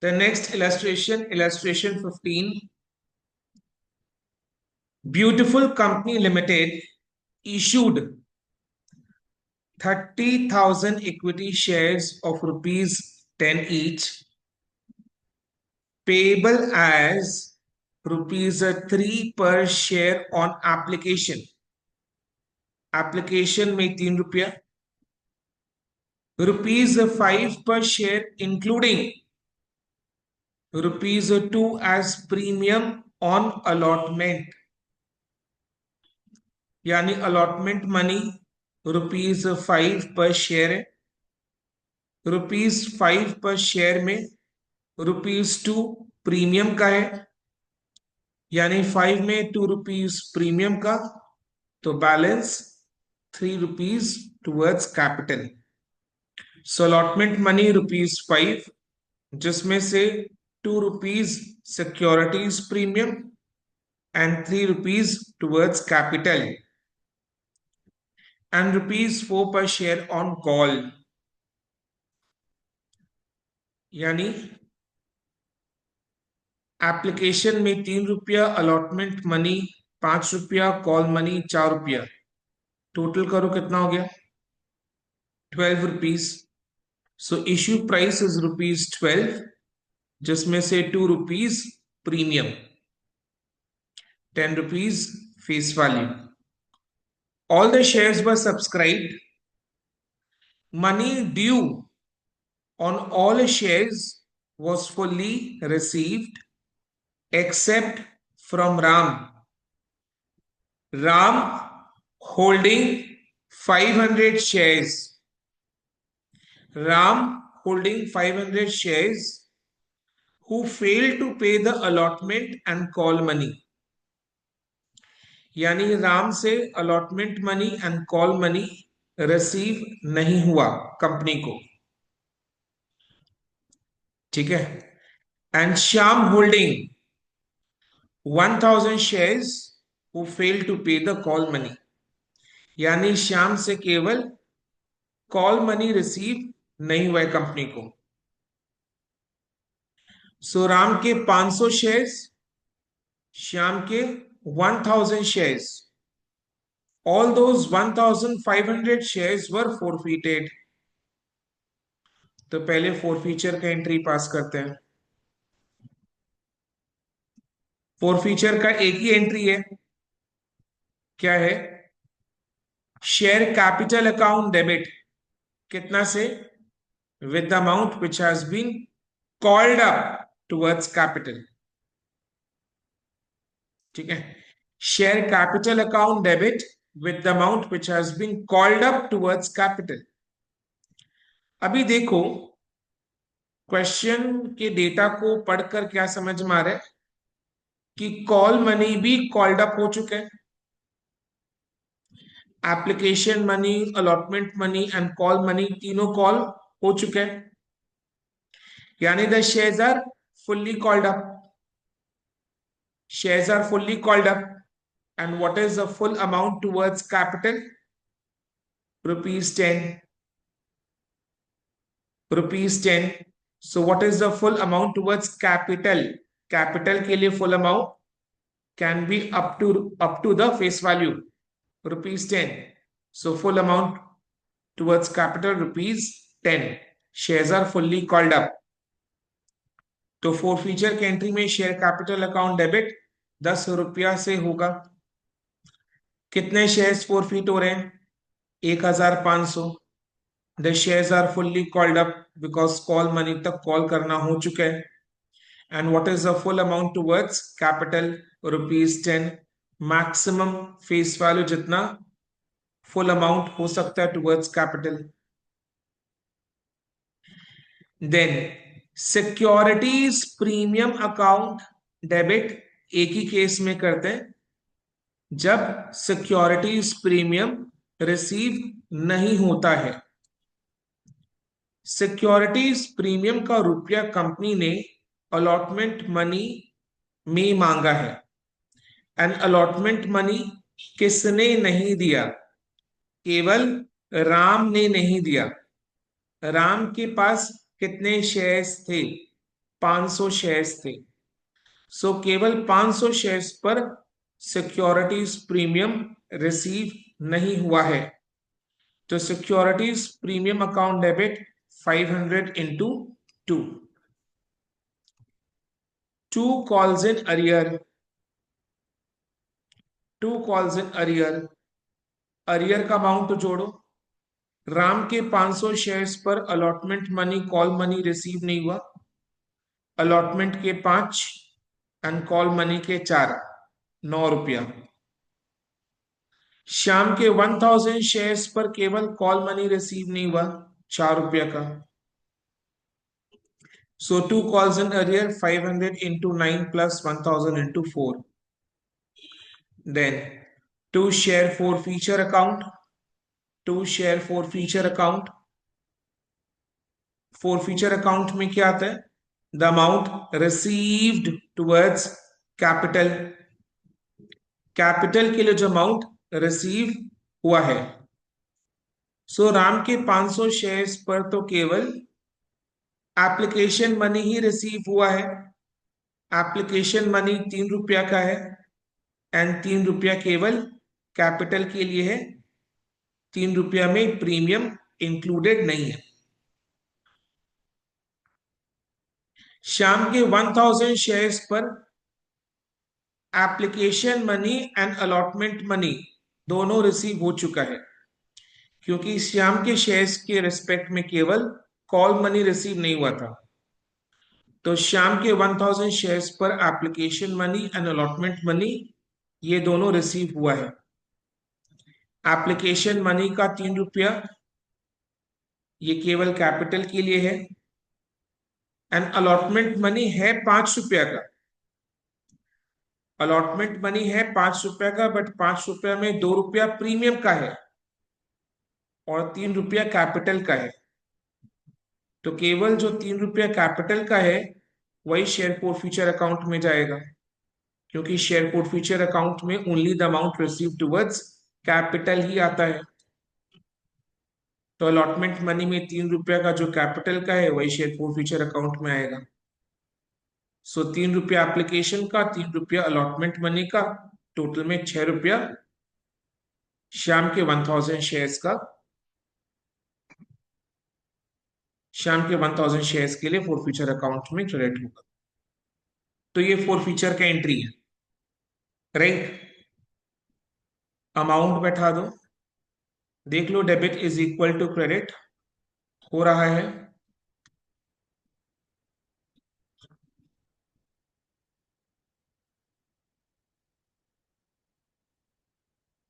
The next illustration 15. Beautiful Company Limited issued 30,000 equity shares of rupees 10 each, payable as rupees 3 per share on application. Application में 3 रुपया, rupees 5 per share including rupees 2 as premium on allotment. यानी allotment money rupees 5 पर share है। Rupees 5 पर share में rupees 2 premium का है, यानी 5 में 2 रुपीज प्रीमियम का, तो बैलेंस 3 रुपीज टुवर्ड्स कैपिटल। सो अलॉटमेंट मनी रुपीज 5, जिसमें से 2 rupees securities premium and 3 rupees towards capital, and rupees 4 per share on call। यानी एप्लीकेशन में 3 रुपया, अलॉटमेंट मनी 5 रुपया, कॉल मनी 4 रुपया, टोटल करो कितना हो गया 12 rupees. So issue price is rupees 12, जिसमें से 2 rupees premium, 10 rupees face value. All the shares were subscribed. Money due on all shares was fully received except from Ram. Ram holding 500 shares. Ram holding 500 shares who failed to pay the allotment and call money. यानी राम से allotment money and call money receive नहीं हुआ company को, ठीक है। And Shyam holding 1000 shares who fail to pay the call money, यानी श्याम से केवल कॉल मनी रिसीव नहीं हुआ कंपनी को। सो राम के 500 शेयर्स, श्याम के 1000 shares, all those 1500 shares were forfeited। तो पहले फोरफीचर का एंट्री पास करते हैं। फोरफीचर का एक ही एंट्री है, क्या है, शेयर कैपिटल अकाउंट डेबिट, कितना से, with the amount which has been called up towards capital, ठीक है। Share capital account debit with the amount which has been called up towards capital. अभी देखो क्वेश्चन के डेटा को पढ़कर क्या समझ में आ रहा है कि कॉल मनी भी कॉल्ड अप हो चुके हैं। Application money, allotment money and call money तीनों कॉल हो चुके हैं, यानी the shares are fully called up. Shares are fully called up and what is the full amount towards capital, rupees 10, rupees 10। So what is the full amount towards capital, capital के लिए full amount can be up to the face value rupees 10, so full amount towards capital rupees 10, shares are fully called up। तो forfeiture के entry में share capital account debit 10 रुपया से होगा। कितने shares forfeit हो रहे हैं, 1500। The shares are fully called up because call money तक कॉल करना हो चुका है। And what is the full amount towards capital, rupees 10, maximum face value जितना फुल अमाउंट हो सकता है towards capital. Then securities premium account debit एक ही केस में करते हैं जब सिक्योरिटीज प्रीमियम रिसीव नहीं होता है। सिक्योरिटीज प्रीमियम का रुपया कंपनी ने अलॉटमेंट मनी में मांगा है एंड अलॉटमेंट मनी किसने नहीं दिया, केवल राम ने नहीं दिया। राम के पास कितने शेयर्स थे, 500 शेयर्स थे। सो केवल 500 शेयर्स पर सिक्योरिटीज प्रीमियम रिसीव नहीं हुआ है। तो securities premium account debit 500 into 2। 2 calls in arrear. 2 calls in arrear. Arrear का अमाउंट जोड़ो। राम के 500 शेयर्स पर allotment money call money receive नहीं हुआ। अलॉटमेंट के 5 एंड कॉल मनी के 4, 9 रुपया। श्याम के 1000 शेयर्स पर केवल कॉल मनी रिसीव नहीं हुआ, 4 रुपया का। So 2 calls in arrear 500 into 9 plus 1000 into 4। Then 2 share forfeiture account. 2 share forfeiture account. Forfeiture account में क्या आता है? The amount received towards capital. Capital के लिए जो अमाउंट रिसीव हुआ है। सो राम के 500 शेयर्स पर तो केवल एप्लीकेशन मनी ही रिसीव हुआ है। एप्लीकेशन मनी 3 रुपया का है एंड 3 रुपया केवल कैपिटल के लिए है। 3 रुपया में प्रीमियम इंक्लूडेड नहीं है। श्याम के 1000 शेयर्स पर application money and allotment money दोनों रिसीव हो चुका है, क्योंकि श्याम के शेयर्स के रिस्पेक्ट में केवल कॉल मनी रिसीव नहीं हुआ था। तो श्याम के 1000 शेयर्स पर application money and allotment money ये दोनों रिसीव हुआ है। एप्लीकेशन मनी का 3 रुपया ये केवल कैपिटल के लिए है एंड अलॉटमेंट मनी है 5 रुपया का। अलॉटमेंट मनी है 5 रुपया का, बट 5 रुपया में 2 रुपया प्रीमियम का है और 3 रुपया कैपिटल का है। तो केवल जो 3 रुपया कैपिटल का है वही शेयर फॉर फ्यूचर अकाउंट में जाएगा, क्योंकि शेयर फॉर फ्यूचर अकाउंट में only the amount receive towards capital ही आता है। तो अलॉटमेंट मनी में 3 रुपया का जो कैपिटल का है वही शेयर फॉर फ्यूचर अकाउंट में आएगा। सो 3 रुपया एप्लीकेशन का, 3 रुपया अलॉटमेंट मनी का, टोटल में 6 रुपया श्याम के 1000 शेयर्स का। श्याम के 1000 शेयर्स के लिए फॉर फ्यूचर अकाउंट में क्रेडिट होगा। तो ये फॉर फ्यूचर का एंट्री है, राइट। अमाउंट बैठा दो, देख लो debit is equal to credit हो रहा है।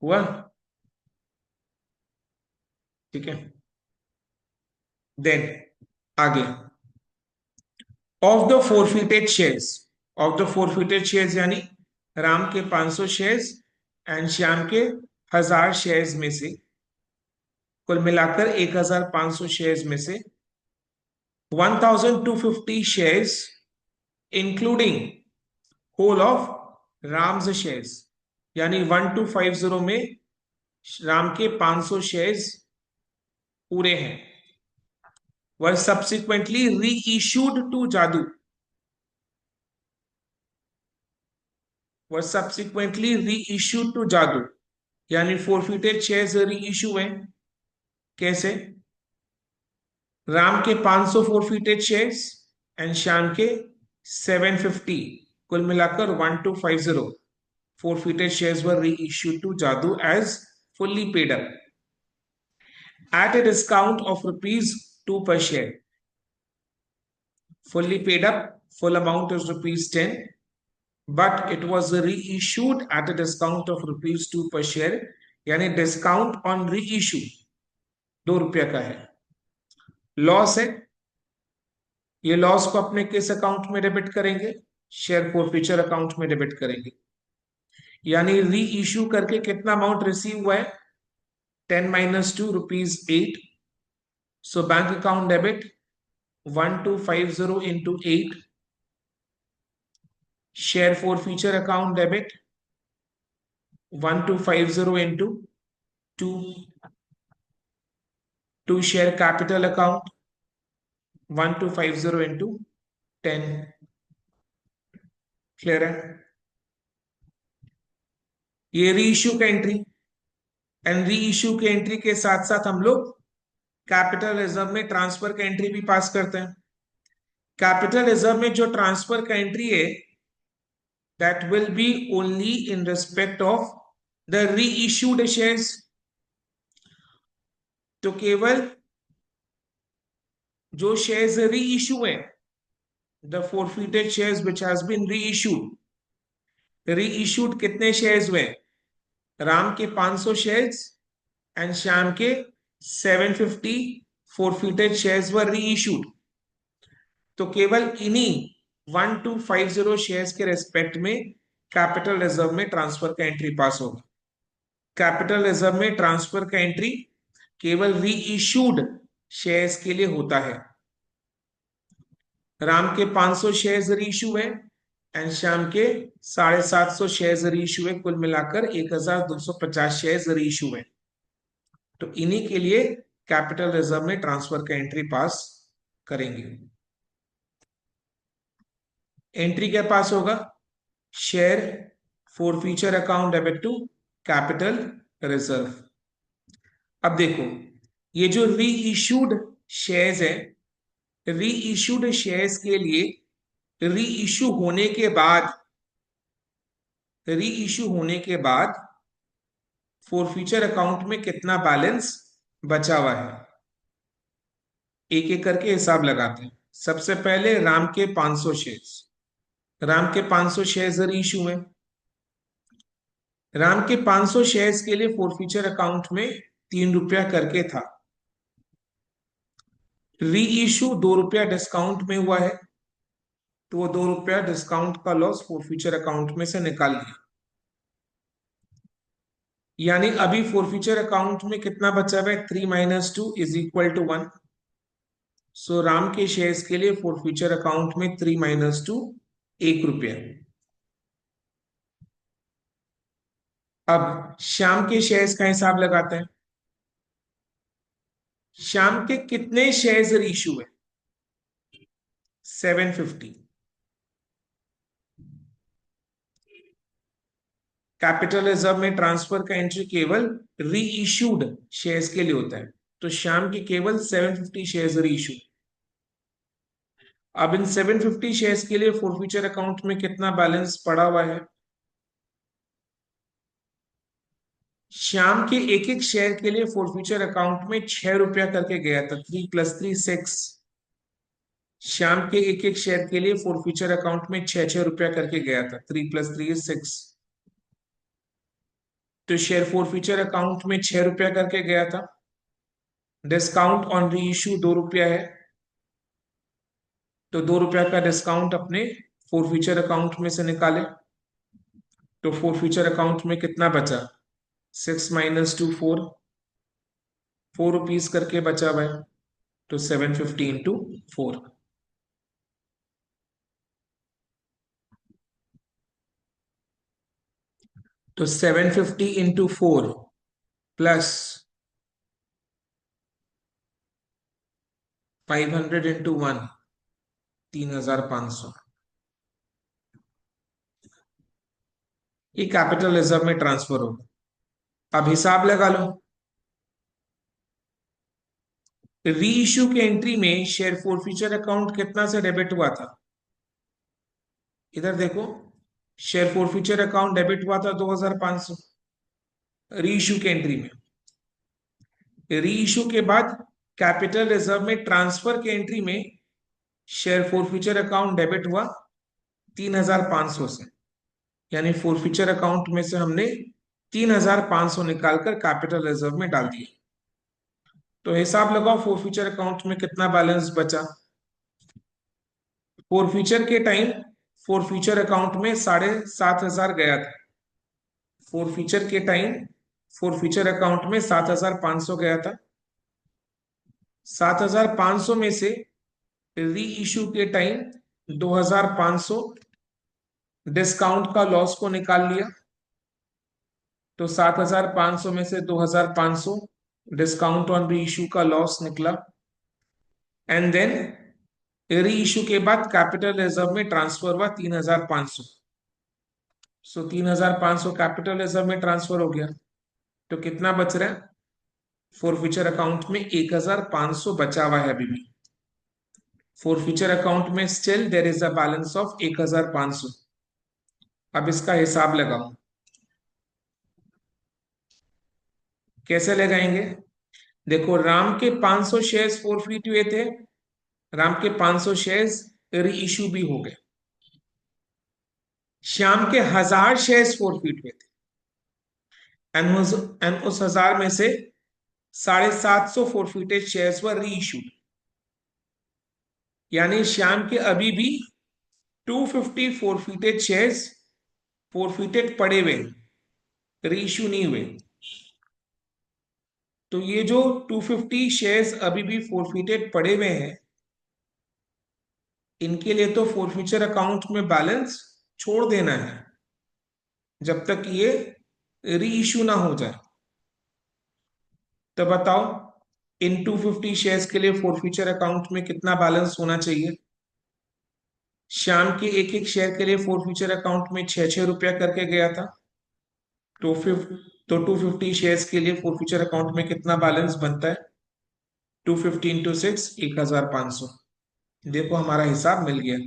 हुआ, ठीक है। देन आगे, of the forfeited shares. Of the forfeited shares यानी राम के 500 शेयर्स एंड श्याम के 1000 शेयर्स में से, कुल मिलाकर 1500 शेयर्स में से 1250 shares including whole of Ram's shares, यानी 1250 में राम के 500 शेयर्स पूरे हैं, were subsequently reissued to Jadu, were subsequently reissued to Jadu, यानी फोरफिटेड शेयर्स रीइश्यू है। कैसे? राम के 500 फोरफिटेड शेयर्स एंड श्याम के 750, कुल मिलाकर 1250 forfeited shares were reissued to Jadu as fully paid up at a discount of rupees 2 per share. Fully paid up, full amount is rupees 10, but it was reissued at a discount of rupees 2 per share, यानी discount on reissue 2 रुपया का है। Loss है, ये loss को अपने किस account में डेबिट करेंगे? शेयर फॉरफीचर अकाउंट में डेबिट करेंगे। यानी री इश्यू करके कितना अमाउंट रिसीव हुआ है? 10 माइनस 2 रुपीज 8। सो bank account debit 1250 into 8। Share forfeiture account debit 1250 into 2। 2 share capital account 1250 into 10। Clear है? ये री इश्यू का एंट्री, एंड री इश्यू के एंट्री के साथ साथ हम लोग कैपिटल रिजर्व में ट्रांसफर का एंट्री भी पास करते हैं। कैपिटल रिजर्व में जो ट्रांसफर का एंट्री है, that will be only in respect of the री इश्यूड शेयर्स। तो केवल जो शेयर्स री इश्यू है, the forfeited shares which has been reissued, reissued कितने शेयर्स हुए? राम के 500 शेयर्स एंड श्याम के 750 forfeited शेयर्स वर रीइश्यूड। तो केवल इन्हीं 1250 शेयर्स के रेस्पेक्ट में कैपिटल रिजर्व में ट्रांसफर का एंट्री पास होगा। कैपिटल रिजर्व में ट्रांसफर का एंट्री केवल रीइश्यूड शेयर्स के लिए होता है। राम के 500 शेयर्स रीइश्यू है एंड श्याम के 750 शेयर्स रीइश्यू है, कुल मिलाकर 1250 शेयर्स रीइश्यू है। तो इन्हीं के लिए कैपिटल रिजर्व में ट्रांसफर का एंट्री पास करेंगे। एंट्री क्या पास होगा? Share forfeiture account debit to capital reserve. अब देखो, ये जो री इश्यूड शेयर्स है, री इश्यूड शेयर्स के लिए री इश्यू होने के बाद, री इश्यू होने के बाद फॉर फ्यूचर अकाउंट में कितना बैलेंस बचा हुआ है, एक एक करके हिसाब लगाते हैं। सबसे पहले राम के 500 शेयर्स, राम के 500 शेयर्स री इश्यू में, राम के 500 शेयर्स के लिए फॉर फ्यूचर अकाउंट में 3 रुपया करके था। री इश्यू 2 रुपया डिस्काउंट में हुआ है, तो वो 2 रुपया डिस्काउंट का लॉस फॉर फ्यूचर अकाउंट में से निकाल लिया। यानी अभी फॉर फ्यूचर अकाउंट में कितना बचा हुआ है? 3 - 2 = 1। सो राम के शेयर्स के लिए फॉर फ्यूचर अकाउंट में 3 - 2 1 रुपया। अब श्याम के शेयर्स का हिसाब लगाते हैं। श्याम के कितने शेयर्स इशू है? 750। कैपिटल रिजर्व में ट्रांसफर का एंट्री केवल री इश्यूड शेयर्स के लिए होता है, तो श्याम के केवल 750 शेयर्स री इशू। अब इन 750 शेयर्स के लिए फॉर फ्यूचर अकाउंट में कितना बैलेंस पड़ा हुआ है? श्याम के एक एक शेयर के लिए फॉर फ्यूचर अकाउंट में 6 रुपया करके गया था, 3 + 3 6। श्याम के एक एक शेयर के लिए फॉर फ्यूचर अकाउंट में 6 रुपया करके गया था, 3 + 3 = 6। तो शेयर फॉर फ्यूचर अकाउंट में 6 रुपया करके गया था। डिस्काउंट ऑन री इश्यू 2 रुपया है, तो 2 रुपया का डिस्काउंट अपने फॉर फ्यूचर अकाउंट में से निकाले। तो फॉर फ्यूचर अकाउंट में कितना बचा? 6 - 2 4, 4 रुपीज करके बचा हुआ है, तो 750 × 4। तो 750 × 4 प्लस 500 × 1, 3500। ये कैपिटल रिजर्व में ट्रांसफर होगा। अब हिसाब लगा लो। री इश्यू के एंट्री में शेयर फॉर फ्यूचर अकाउंट कितना से डेबिट हुआ था? इधर देखो, share forfeiture account debit हुआ था 2500 री इश्यू के एंट्री में। री इश्यू के बाद कैपिटल रिजर्व में ट्रांसफर के एंट्री में share forfeiture account debit हुआ 3500 से, यानी फॉर फ्यूचर अकाउंट में से हमने 3500 निकालकर कैपिटल रिजर्व में डाल दिए। तो हिसाब लगाओ फॉर फ्यूचर अकाउंट में कितना बैलेंस बचा। फॉर फ्यूचर के टाइम फॉर फ्यूचर अकाउंट में 7500 गया था। फॉर फ्यूचर के टाइम फॉर फ्यूचर अकाउंट में 7500 गया था। 7500 में से री इश्यू के टाइम 2500 डिस्काउंट का लॉस को निकाल लिया, तो 7500 में से 2500 डिस्काउंट ऑन री इश्यू का लॉस निकला। एंड देन री इशू के बाद कैपिटल रिजर्व में ट्रांसफर हुआ 3,500। सो 3,500 कैपिटल रिजर्व में ट्रांसफर हो गया, तो कितना बच रहा है? फोरफीचर अकाउंट में 1,500 बचा हुआ है अभी भी। फोरफीचर अकाउंट में still there is a balance of 1,500। अब इसका हिसाब लगाओ, कैसे लगाएंगे? देखो, राम के 500 शेयर्स फोरफीट हुए थे, राम के 500 शेयर्स री इशू भी हो गए। श्याम के 1,000 शेयर्स फोरफीट हुए थे, एंड उस 1,000 में से 750 फोरफीटेड शेयर्स वर री इशूड। यानी श्याम के अभी भी 250 फोरफीटेड शेयर्स फोरफीटेड पड़े हुए, री इशू नहीं हुए। तो ये जो 250 शेयर्स अभी भी फोरफीटेड पड़े हुए हैं, इनके लिए तो फोरफीचर अकाउंट में बैलेंस छोड़ देना है जब तक ये री इशू ना हो जाए। तो बताओ, इन 250 शेयर्स के लिए फोरफीचर अकाउंट में कितना बैलेंस होना चाहिए? शाम के एक एक शेयर के लिए फोरफीचर अकाउंट में 6-6 रुपया करके गया था। तो 250 शेयर्स के लिए फोरफीचर अकाउंट में कितना बैलेंस बनता है? 250 इंटू 6, 1,500। देखो, हमारा हिसाब मिल गया।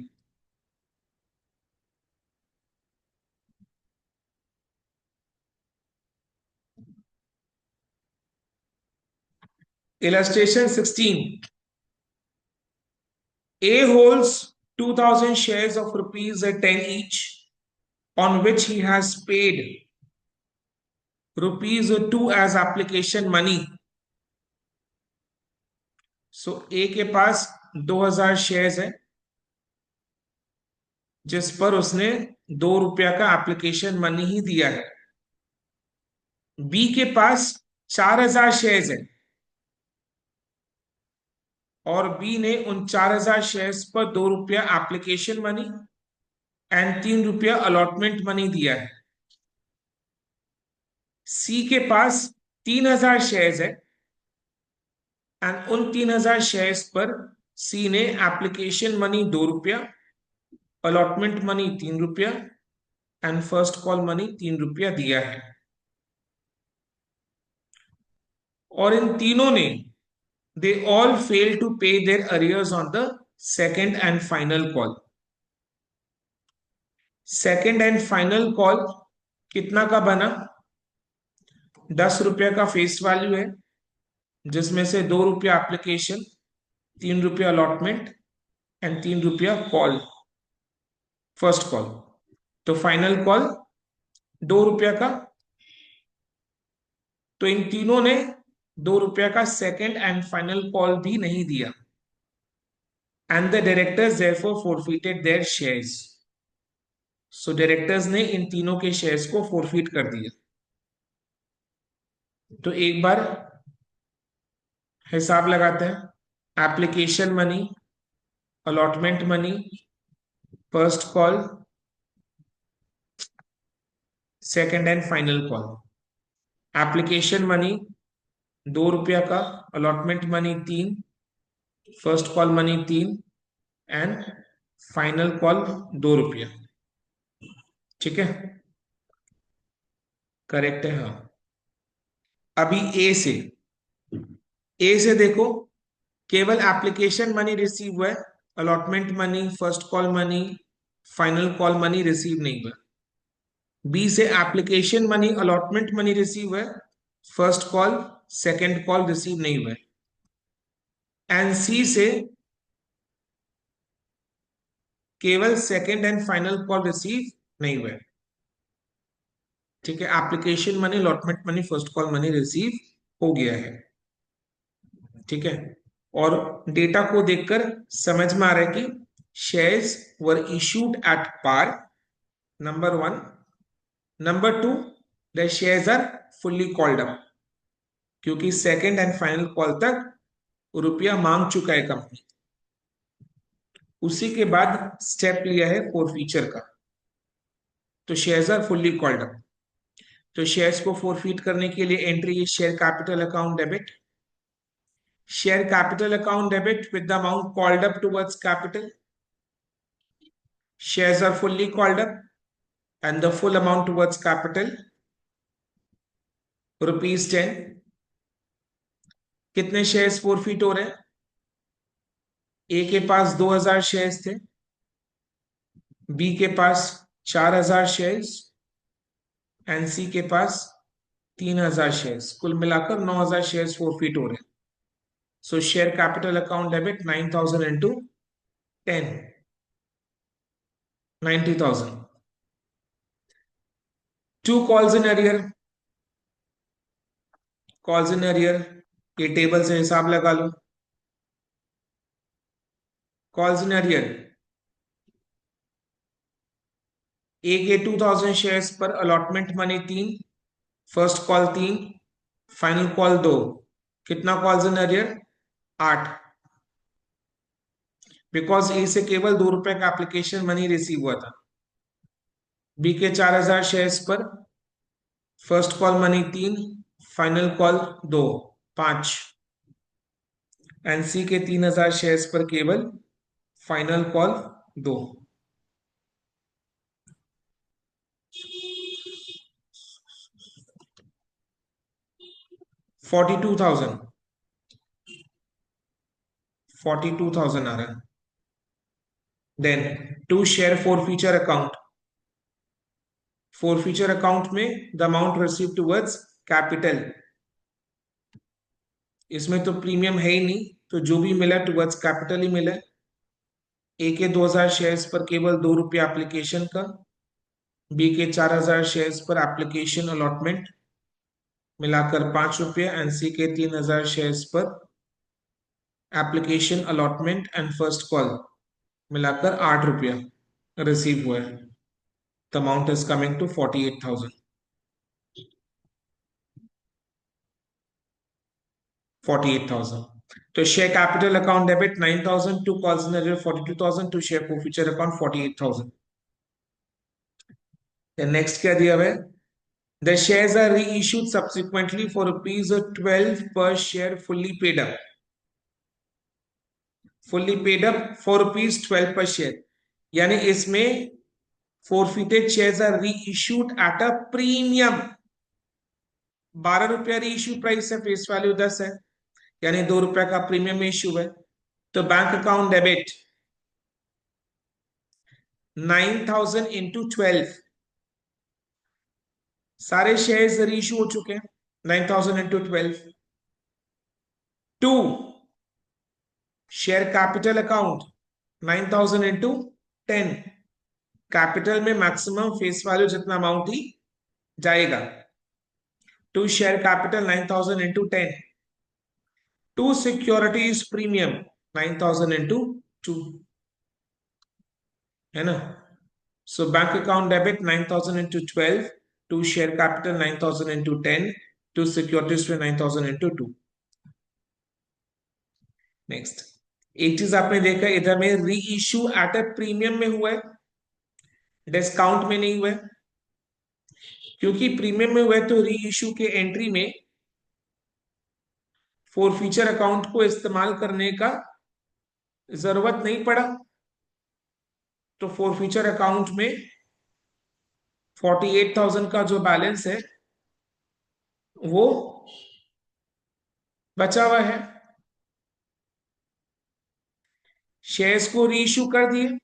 Illustration 16. A holds 2,000 shares of rupees at 10 each, on which he has paid rupees 2 as application money. So A के पास 2,000 शेयर्स है, जिस पर उसने 2 रुपया का एप्लीकेशन मनी ही दिया है। बी के पास 4,000 शेयर्स है, और बी ने उन 4,000 शेयर्स पर 2 रुपया एप्लीकेशन मनी एंड 3 रुपया अलॉटमेंट मनी दिया है। सी के पास 3,000 शेयर्स है, एंड उन 3,000 शेयर्स पर सी ने एप्लीकेशन मनी 2 रुपया, अलॉटमेंट मनी 3 रुपया एंड फर्स्ट कॉल मनी 3 रुपया दिया है। और इन तीनों ने they all fail to pay their arrears on the second and final call. Second and final call कितना का बना? 10 रुपया का फेस वैल्यू है, जिसमें से 2 रुपया एप्लीकेशन, 3 रुपया अलॉटमेंट एंड 3 रुपया कॉल, फर्स्ट कॉल। तो फाइनल कॉल 2 रुपया का। तो इन तीनों ने 2 रुपया का सेकेंड एंड फाइनल कॉल भी नहीं दिया, and the directors therefore forfeited their shares. So directors ने इन तीनों के शेयर्स को फोरफीट कर दिया। तो एक बार हिसाब लगाते हैं। Application money, allotment money, first call, second and final call. Application money 2 रुपया का, allotment money 3, first call money 3 and final call 2 रुपया। ठीक है, करेक्ट है, हाँ। अभी ए से देखो, केवल एप्लीकेशन मनी रिसीव हुआ है, allotment money, first call money, final call money receive नहीं हुआ। बी से application money, allotment money receive हुआ है, first call, second call receive नहीं हुआ है। एंड सी से केवल second and final call receive नहीं हुआ है। ठीक है, application money, allotment money, first call money receive हो गया है। ठीक है, और डेटा को देखकर समझ में आ रहा है कि shares were issued at par, number 1। Number 2, the shares are fully called up, क्योंकि सेकेंड एंड फाइनल कॉल तक रुपया मांग चुका है कंपनी। उसी के बाद स्टेप लिया है फोरफीचर का, तो shares are fully called up. तो शेयर्स को फोरफीट करने के लिए एंट्री है share capital account debit. Share capital account debit with the amount called up towards capital. Shares are fully called up and the full amount towards capital rupees 10. कितने shares forfeit हो रहे हैं? ए के पास 2000 shares थे, B के पास 4000 shares and C के पास 3000 shares. कुल मिलाकर 9000 शेयर्स फोरफिट हो रहे हैं. सो share capital account debit 9000 into 10, 90,000. 2 calls in arrear. Calls in arrear, ये टेबल से हिसाब लगा लो. Calls in arrear, ए के 2000 शेयर्स पर allotment money 3, first call 3, final call 2. कितना कॉल्स इन अरियर? 8. बिकॉज ए से केवल 2 रुपए का एप्लीकेशन मनी रिसीव हुआ था. बी के 4000 शेयर्स पर first call money 3, final call 2, 5. And C के 3000 शेयर्स पर केवल फाइनल कॉल 2. 42,000 आ रहा है. Then to share forfeiture account. Forfeiture account में the amount receive towards capital. इसमें तो प्रीमियम है ही नहीं, तो जो भी मिला टुवर्ड्स कैपिटल ही मिला. ए के 2000 शेयर्स पर केवल 2 रुपया एप्लीकेशन का, बी के 4000 शेयर्स पर एप्लीकेशन अलॉटमेंट मिलाकर 5 रुपया एंड सी के 3000 शेयर्स पर application allotment and first call मिलाकर 8 रुपया रिसीव हुआ है. The amount is coming to 48,000. 48,000. तो share capital account debit 9,000, to calls in arrear 42,000, to share forfeiture account 48,000. Next क्या दिया हुआ है? The shares are reissued subsequently for rupees 12 per share, fully paid up. Fully paid up for rupees 12 per share. यानी इसमें forfeited shares are reissued at a premium. 12 रुपया reissue price है, face value 10 है, यानी 2 रुपया का प्रीमियम इश्यू है. तो बैंक अकाउंट डेबिट 9,000 इंटू 12. सारे शेयर्स रीइश्यू हो चुके हैं. 9,000 into 12. To share capital account 9,000 into 10. Capital में मैक्सिमम फेस वैल्यू जितना अमाउंट ही जाएगा. To share capital 9,000 into 10. To securities premium 9,000 into 2, है ना. So bank account debit 9,000 into 12, to share capital 9,000 into 10, to securities पे 9,000 इंटू 2. नेक्स्ट, एक चीज आपने देखा इधर में री इश्यू एट ए प्रीमियम में हुआ है, डिस्काउंट में नहीं हुआ है. क्योंकि प्रीमियम में हुआ है तो री इश्यू के एंट्री में फॉर फ्यूचर अकाउंट को इस्तेमाल करने का जरूरत नहीं पड़ा. तो फॉर फ्यूचर अकाउंट में 48,000 का जो बैलेंस है वो बचा हुआ है. शेयर्स को रीइश्यू कर दिए.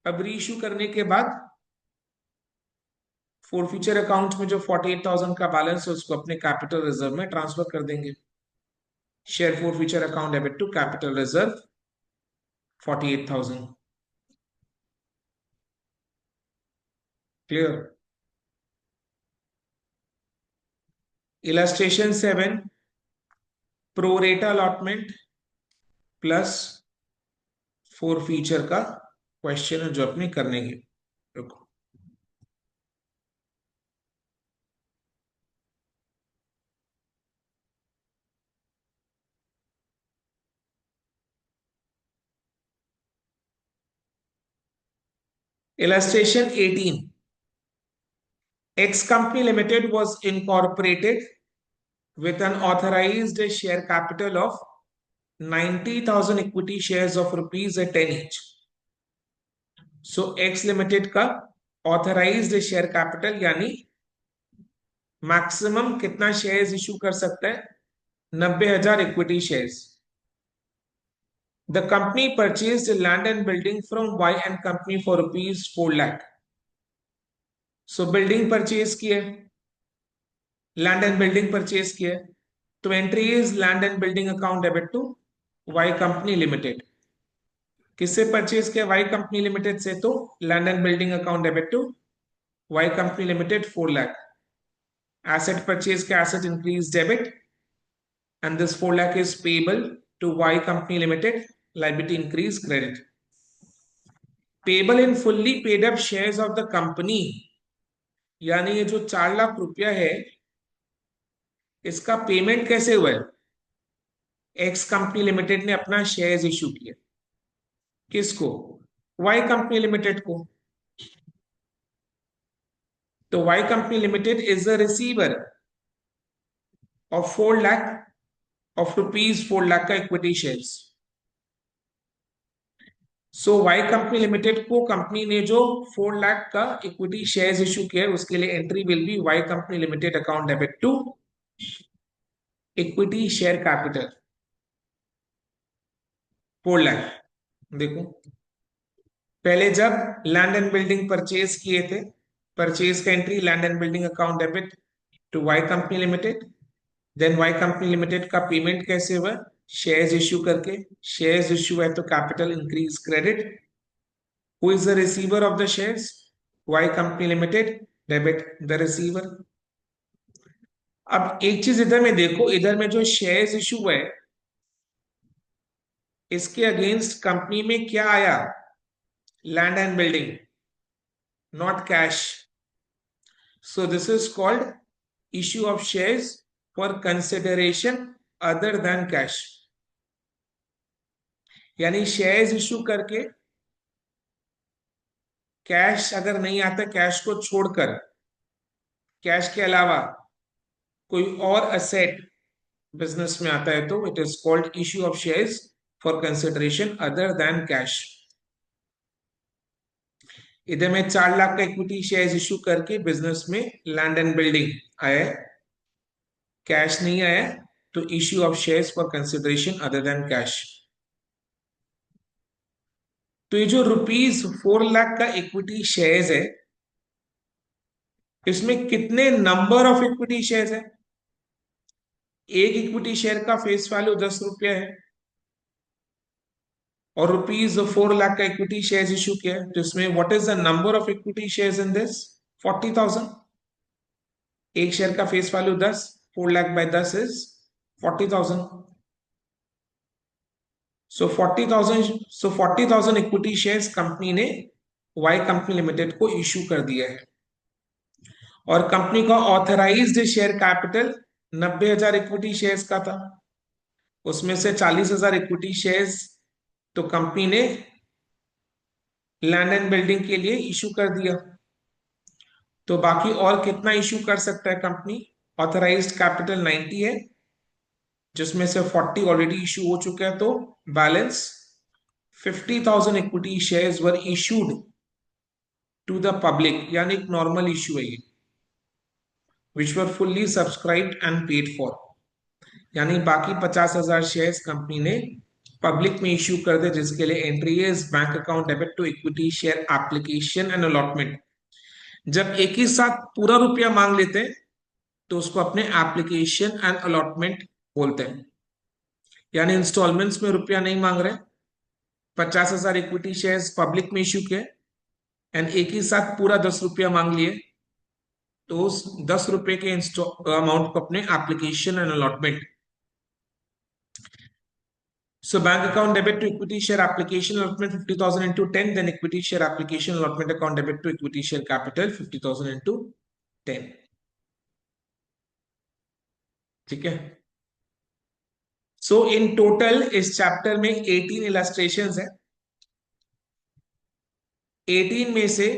अब रीइश्यू करने के बाद फॉर फ्यूचर अकाउंट में जो 48,000 का बैलेंस है उसको अपने कैपिटल रिजर्व में ट्रांसफर कर देंगे. Share forfeiture account debit to capital reserve 48,000. Clear? Illustration 7, pro rata allotment plus forfeiture का क्वेश्चन है जो अपने करने के. रुको, illustration 18. X Company Limited was incorporated with an authorized share capital of 90,000 equity shares of rupees 10 each. So X limited का authorised share capital यानी maximum कितना शेयर्स इशू कर सकता है? 90,000 equity shares. The company purchased land and building from Y and company for rupees 4 lakh. So building purchase किए, land and building purchase किए, तो entry is land and building account debit to Y company limited. किससे purchase किया? Y company limited से, तो land and building account debit to Y company limited 4 lakh. Asset purchase के asset increase debit and this 4 lakh is payable to Y company limited, liability increase credit. Payable in fully paid up shares of the company, यानी ये जो 4 लाख रुपया है इसका payment कैसे हुआ है? एक्स कंपनी लिमिटेड ने अपना शेयर्स इशू किए, किसको? वाई कंपनी लिमिटेड को। तो Y company limited is the receiver of 4 lakh of rupees 4 lakh का equity shares. So Y company limited को कंपनी ने जो 4 लाख का इक्विटी शेयर्स इशू किया उसके लिए entry will be Y company limited account debit to equity share capital 4 lakh. देखो पहले जब लैंड एंड बिल्डिंग परचेज किए थे, परचेज का entry land and building account debit to Y company limited. Then Y company limited का payment कैसे हुआ? Shares issue करके। शेयर्स इशू है तो capital increase credit. Who is the receiver of the shares? Y Company Limited. Debit the receiver. अब एक चीज इधर में देखो, इधर में जो शेयर्स इशू है इसके अगेंस्ट कंपनी में क्या आया? Land and building, not cash. So this is called issue of shares for consideration other than cash. यानी शेयर्स इशू करके कैश अगर नहीं आता, कैश को छोड़कर, कैश के अलावा कोई और असेट बिजनेस में आता है तो it is called issue of shares for consideration other than cash. इधर में 4 लाख का इक्विटी शेयर्स इशू करके बिजनेस में लैंड एंड बिल्डिंग आया, कैश नहीं आया, तो issue of shares for consideration other than cash. तो ये जो रुपीज 4 लाख का इक्विटी शेयर्स है इसमें कितने नंबर ऑफ इक्विटी शेयर्स है? एक इक्विटी शेयर का फेस वैल्यू 10 रुपया है और रुपीज 4 लाख का इक्विटी शेयर्स इशू किया है, तो इसमें what is the number of equity shares in this? 40,000। एक शेयर का face value 10, 4 lakh by 10 is 40,000। So 40,000 equity shares company ने वाई कंपनी लिमिटेड को इशू कर दिया है। और कंपनी का authorised share capital 90,000 equity shares का था, उसमें से 40,000 इक्विटी शेयर्स तो कंपनी ने लैंड एंड बिल्डिंग के लिए इशू कर दिया। तो बाकी और कितना इशू कर सकता है कंपनी? ऑथराइज्ड कैपिटल 90 है जिसमें से 40 ऑलरेडी इशू हो चुका है, तो balance 50,000 equity shares were issued to the public, यानी एक नॉर्मल इशू है ये, which were fully subscribed and paid for. यानी बाकी 50,000 शेयर्स कंपनी ने पब्लिक में इशू कर दे, जिसके लिए entry is bank account debit to equity share application and allotment. जब एक ही साथ पूरा रुपया मांग लेते हैं तो उसको अपने एप्लीकेशन एंड अलॉटमेंट बोलते हैं। यानी इंस्टॉलमेंट्स में रुपया नहीं मांग रहे, 50,000 इक्विटी शेयर्स पब्लिक में इशू किए एंड एक ही साथ पूरा 10 रुपया मांग लिए, तो उस 10 रुपए के अमाउंट को अपने application and allotment. So bank account debit to equity share application allotment 50,000 into 10, then equity share application allotment account debit to equity share capital 50,000 into 10। ठीक है। सो इन टोटल इस चैप्टर में 18 इलस्ट्रेशंस है। 18 में से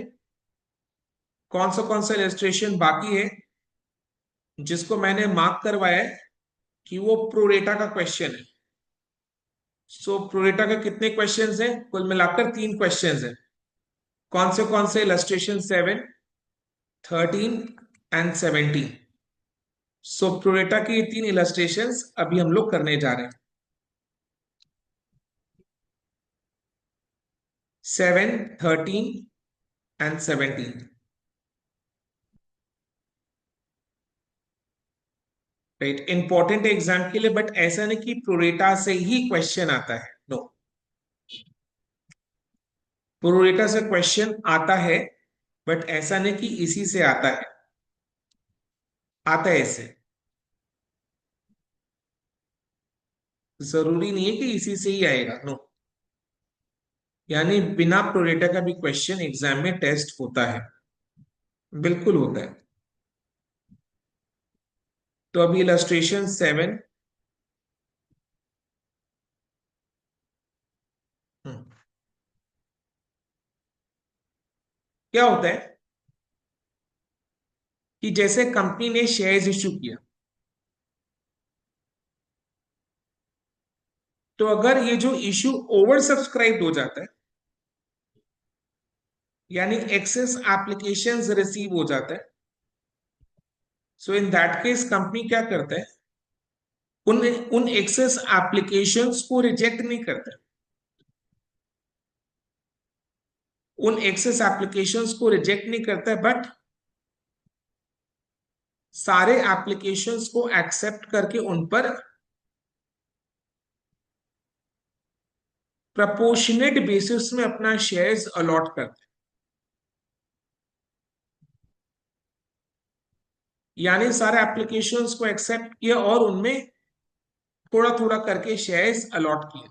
कौन सा इलस्ट्रेशन बाकी है जिसको मैंने मार्क करवाया है कि वो प्रोरेटा का क्वेश्चन है? सो प्रोरेटा के कितने क्वेश्चंस हैं? कुल मिलाकर 3 क्वेश्चंस हैं। कौन से इलस्ट्रेशन 7, 13 एंड 17। सो प्रोरेटा की ये 3 इलस्ट्रेशंस अभी हम लोग करने जा रहे हैं। 7, 13 एंड 17। राइट, इंपॉर्टेंट है एग्जाम के लिए, बट ऐसा नहीं कि प्रोरेटा से ही क्वेश्चन आता है, नो। प्रोरेटा से क्वेश्चन आता है, बट ऐसा नहीं कि इसी से आता है। आता है ऐसे, जरूरी नहीं है कि इसी से ही आएगा, नो। यानी बिना प्रोरेटा का भी क्वेश्चन एग्जाम में टेस्ट होता है, बिल्कुल होता है। तो अभी इलस्ट्रेशन 7। क्या होता है कि जैसे कंपनी ने शेयर्स इश्यू किया, तो अगर ये जो इश्यू ओवर सब्सक्राइब हो जाता है, यानी एक्सेस एप्लीकेशंस रिसीव हो जाता है, सो इन दैट केस कंपनी क्या करता है, उन उन एक्सेस एप्लीकेशंस को रिजेक्ट नहीं करता। उन एक्सेस एप्लीकेशंस को रिजेक्ट नहीं करता है, बट सारे एप्लीकेशंस को एक्सेप्ट करके उन पर प्रपोर्शनेट बेसिस में अपना शेयर्स अलॉट करता है। यानी सारे एप्लीकेशंस को एक्सेप्ट किया और उनमें थोड़ा थोड़ा करके शेयर्स अलॉट किए,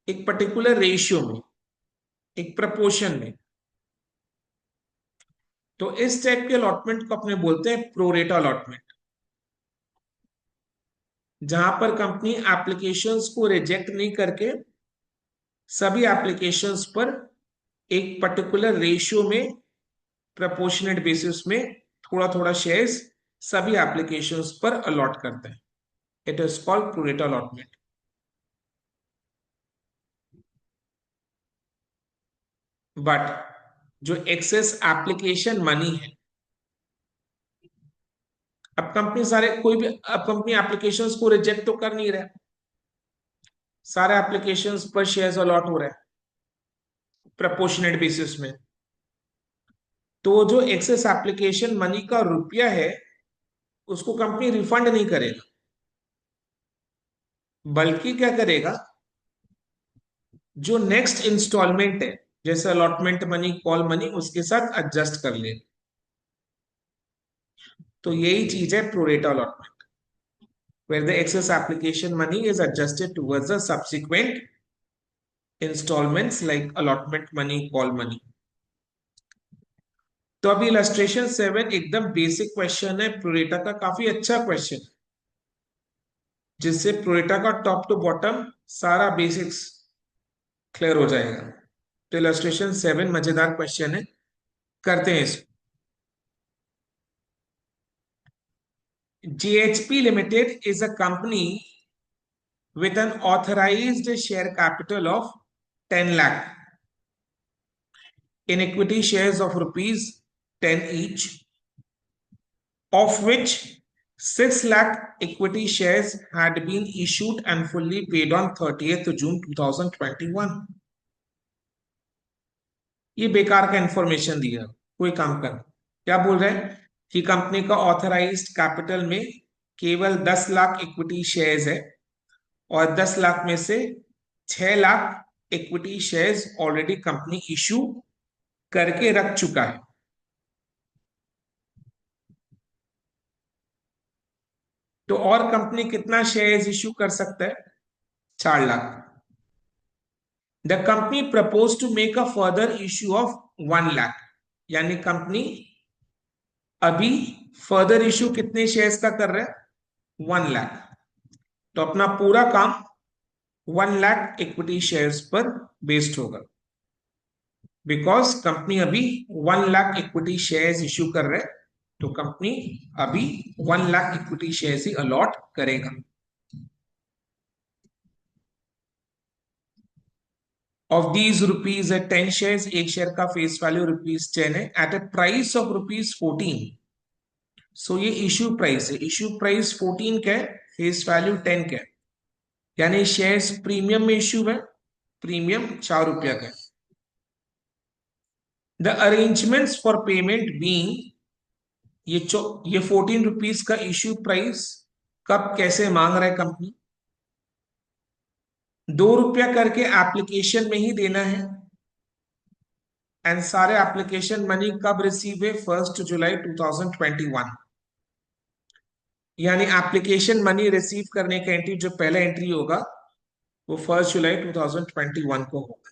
एक पर्टिकुलर रेशियो में, एक प्रपोर्शन में। तो इस टाइप के अलॉटमेंट को अपने बोलते हैं प्रोरेटा अलॉटमेंट, जहां पर कंपनी एप्लीकेशंस को रिजेक्ट नहीं करके सभी एप्लीकेशंस पर एक पर्टिकुलर रेशियो में, प्रपोर्शनेट बेसिस में थोड़ा थोड़ा शेयर्स सभी एप्लीकेशंस पर अलॉट करते हैं। It is called pro rata allotment. But जो एक्सेस एप्लीकेशन मनी है, अब कंपनी सारे कोई भी अब कंपनी एप्लीकेशंस को रिजेक्ट तो कर नहीं रहा, सारे एप्लीकेशंस पर शेयर्स अलॉट हो रहा है प्रपोर्शनेट बेसिस में। तो जो एक्सेस एप्लीकेशन मनी का रुपया है, उसको कंपनी रिफंड नहीं करेगा, बल्कि क्या करेगा, जो नेक्स्ट इंस्टॉलमेंट है, जैसे अलॉटमेंट मनी, कॉल मनी, उसके साथ एडजस्ट कर ले। तो यही चीज है pro rata allotment, where the excess application money is adjusted towards the subsequent installments like allotment money, call money. तो अभी इलस्ट्रेशन 7 एकदम बेसिक क्वेश्चन है प्रोरेटा का, काफी अच्छा क्वेश्चन, जिससे प्रोरेटा का टॉप टू बॉटम सारा बेसिक्स क्लियर हो जाएगा। तो इलस्ट्रेशन 7 मजेदार क्वेश्चन है, करते हैं इसको। GHP Limited is a company with an authorized share capital of 10 lakh in equity shares of rupees 10 each, of which 6 lakh equity shares had been issued and fully paid on 30th June 2021. ये बेकार का information दिया, कोई काम कर। क्या बोल रहे हैं कि कंपनी का ऑथराइज्ड कैपिटल में केवल 10 लाख इक्विटी शेयर्स है, और 10 लाख में से 6 lakh equity shares already company issue करके रख चुका है। तो और कंपनी कितना शेयर्स इशू कर सकता है? 4 lakh. The company propose to make a further issue of 1 lakh, यानी कंपनी अभी फर्दर इशू कितने शेयर्स का कर रहा है? 1 लाख। तो अपना पूरा काम 1 लाख इक्विटी शेयर्स पर बेस्ड होगा, बिकॉज कंपनी अभी 1 लाख इक्विटी शेयर्स इशू कर रहे हैं तो कंपनी अभी 1 लाख इक्विटी शेयर ही अलॉट करेगा। ऑफ दीज रुपीज 10 शेयर, एक शेयर का फेस वैल्यू ₹10 है एट अ प्राइस ऑफ ₹14। सो ये इश्यू प्राइस है, इश्यू प्राइस 14 का है, फेस वैल्यू 10 का है, यानी शेयर्स प्रीमियम में इश्यू है, प्रीमियम ₹4 का है। The arrangements for payment being, ये 14 रुपीज का इश्यू प्राइस कब कैसे मांग रहा है कंपनी? ₹2 करके एप्लीकेशन में ही देना है। एंड सारे एप्लीकेशन मनी कब रिसीव है? 1 जुलाई 2021। यानी एप्लीकेशन मनी रिसीव करने का एंट्री जो पहला एंट्री होगा वो 1 जुलाई 2021 को होगा।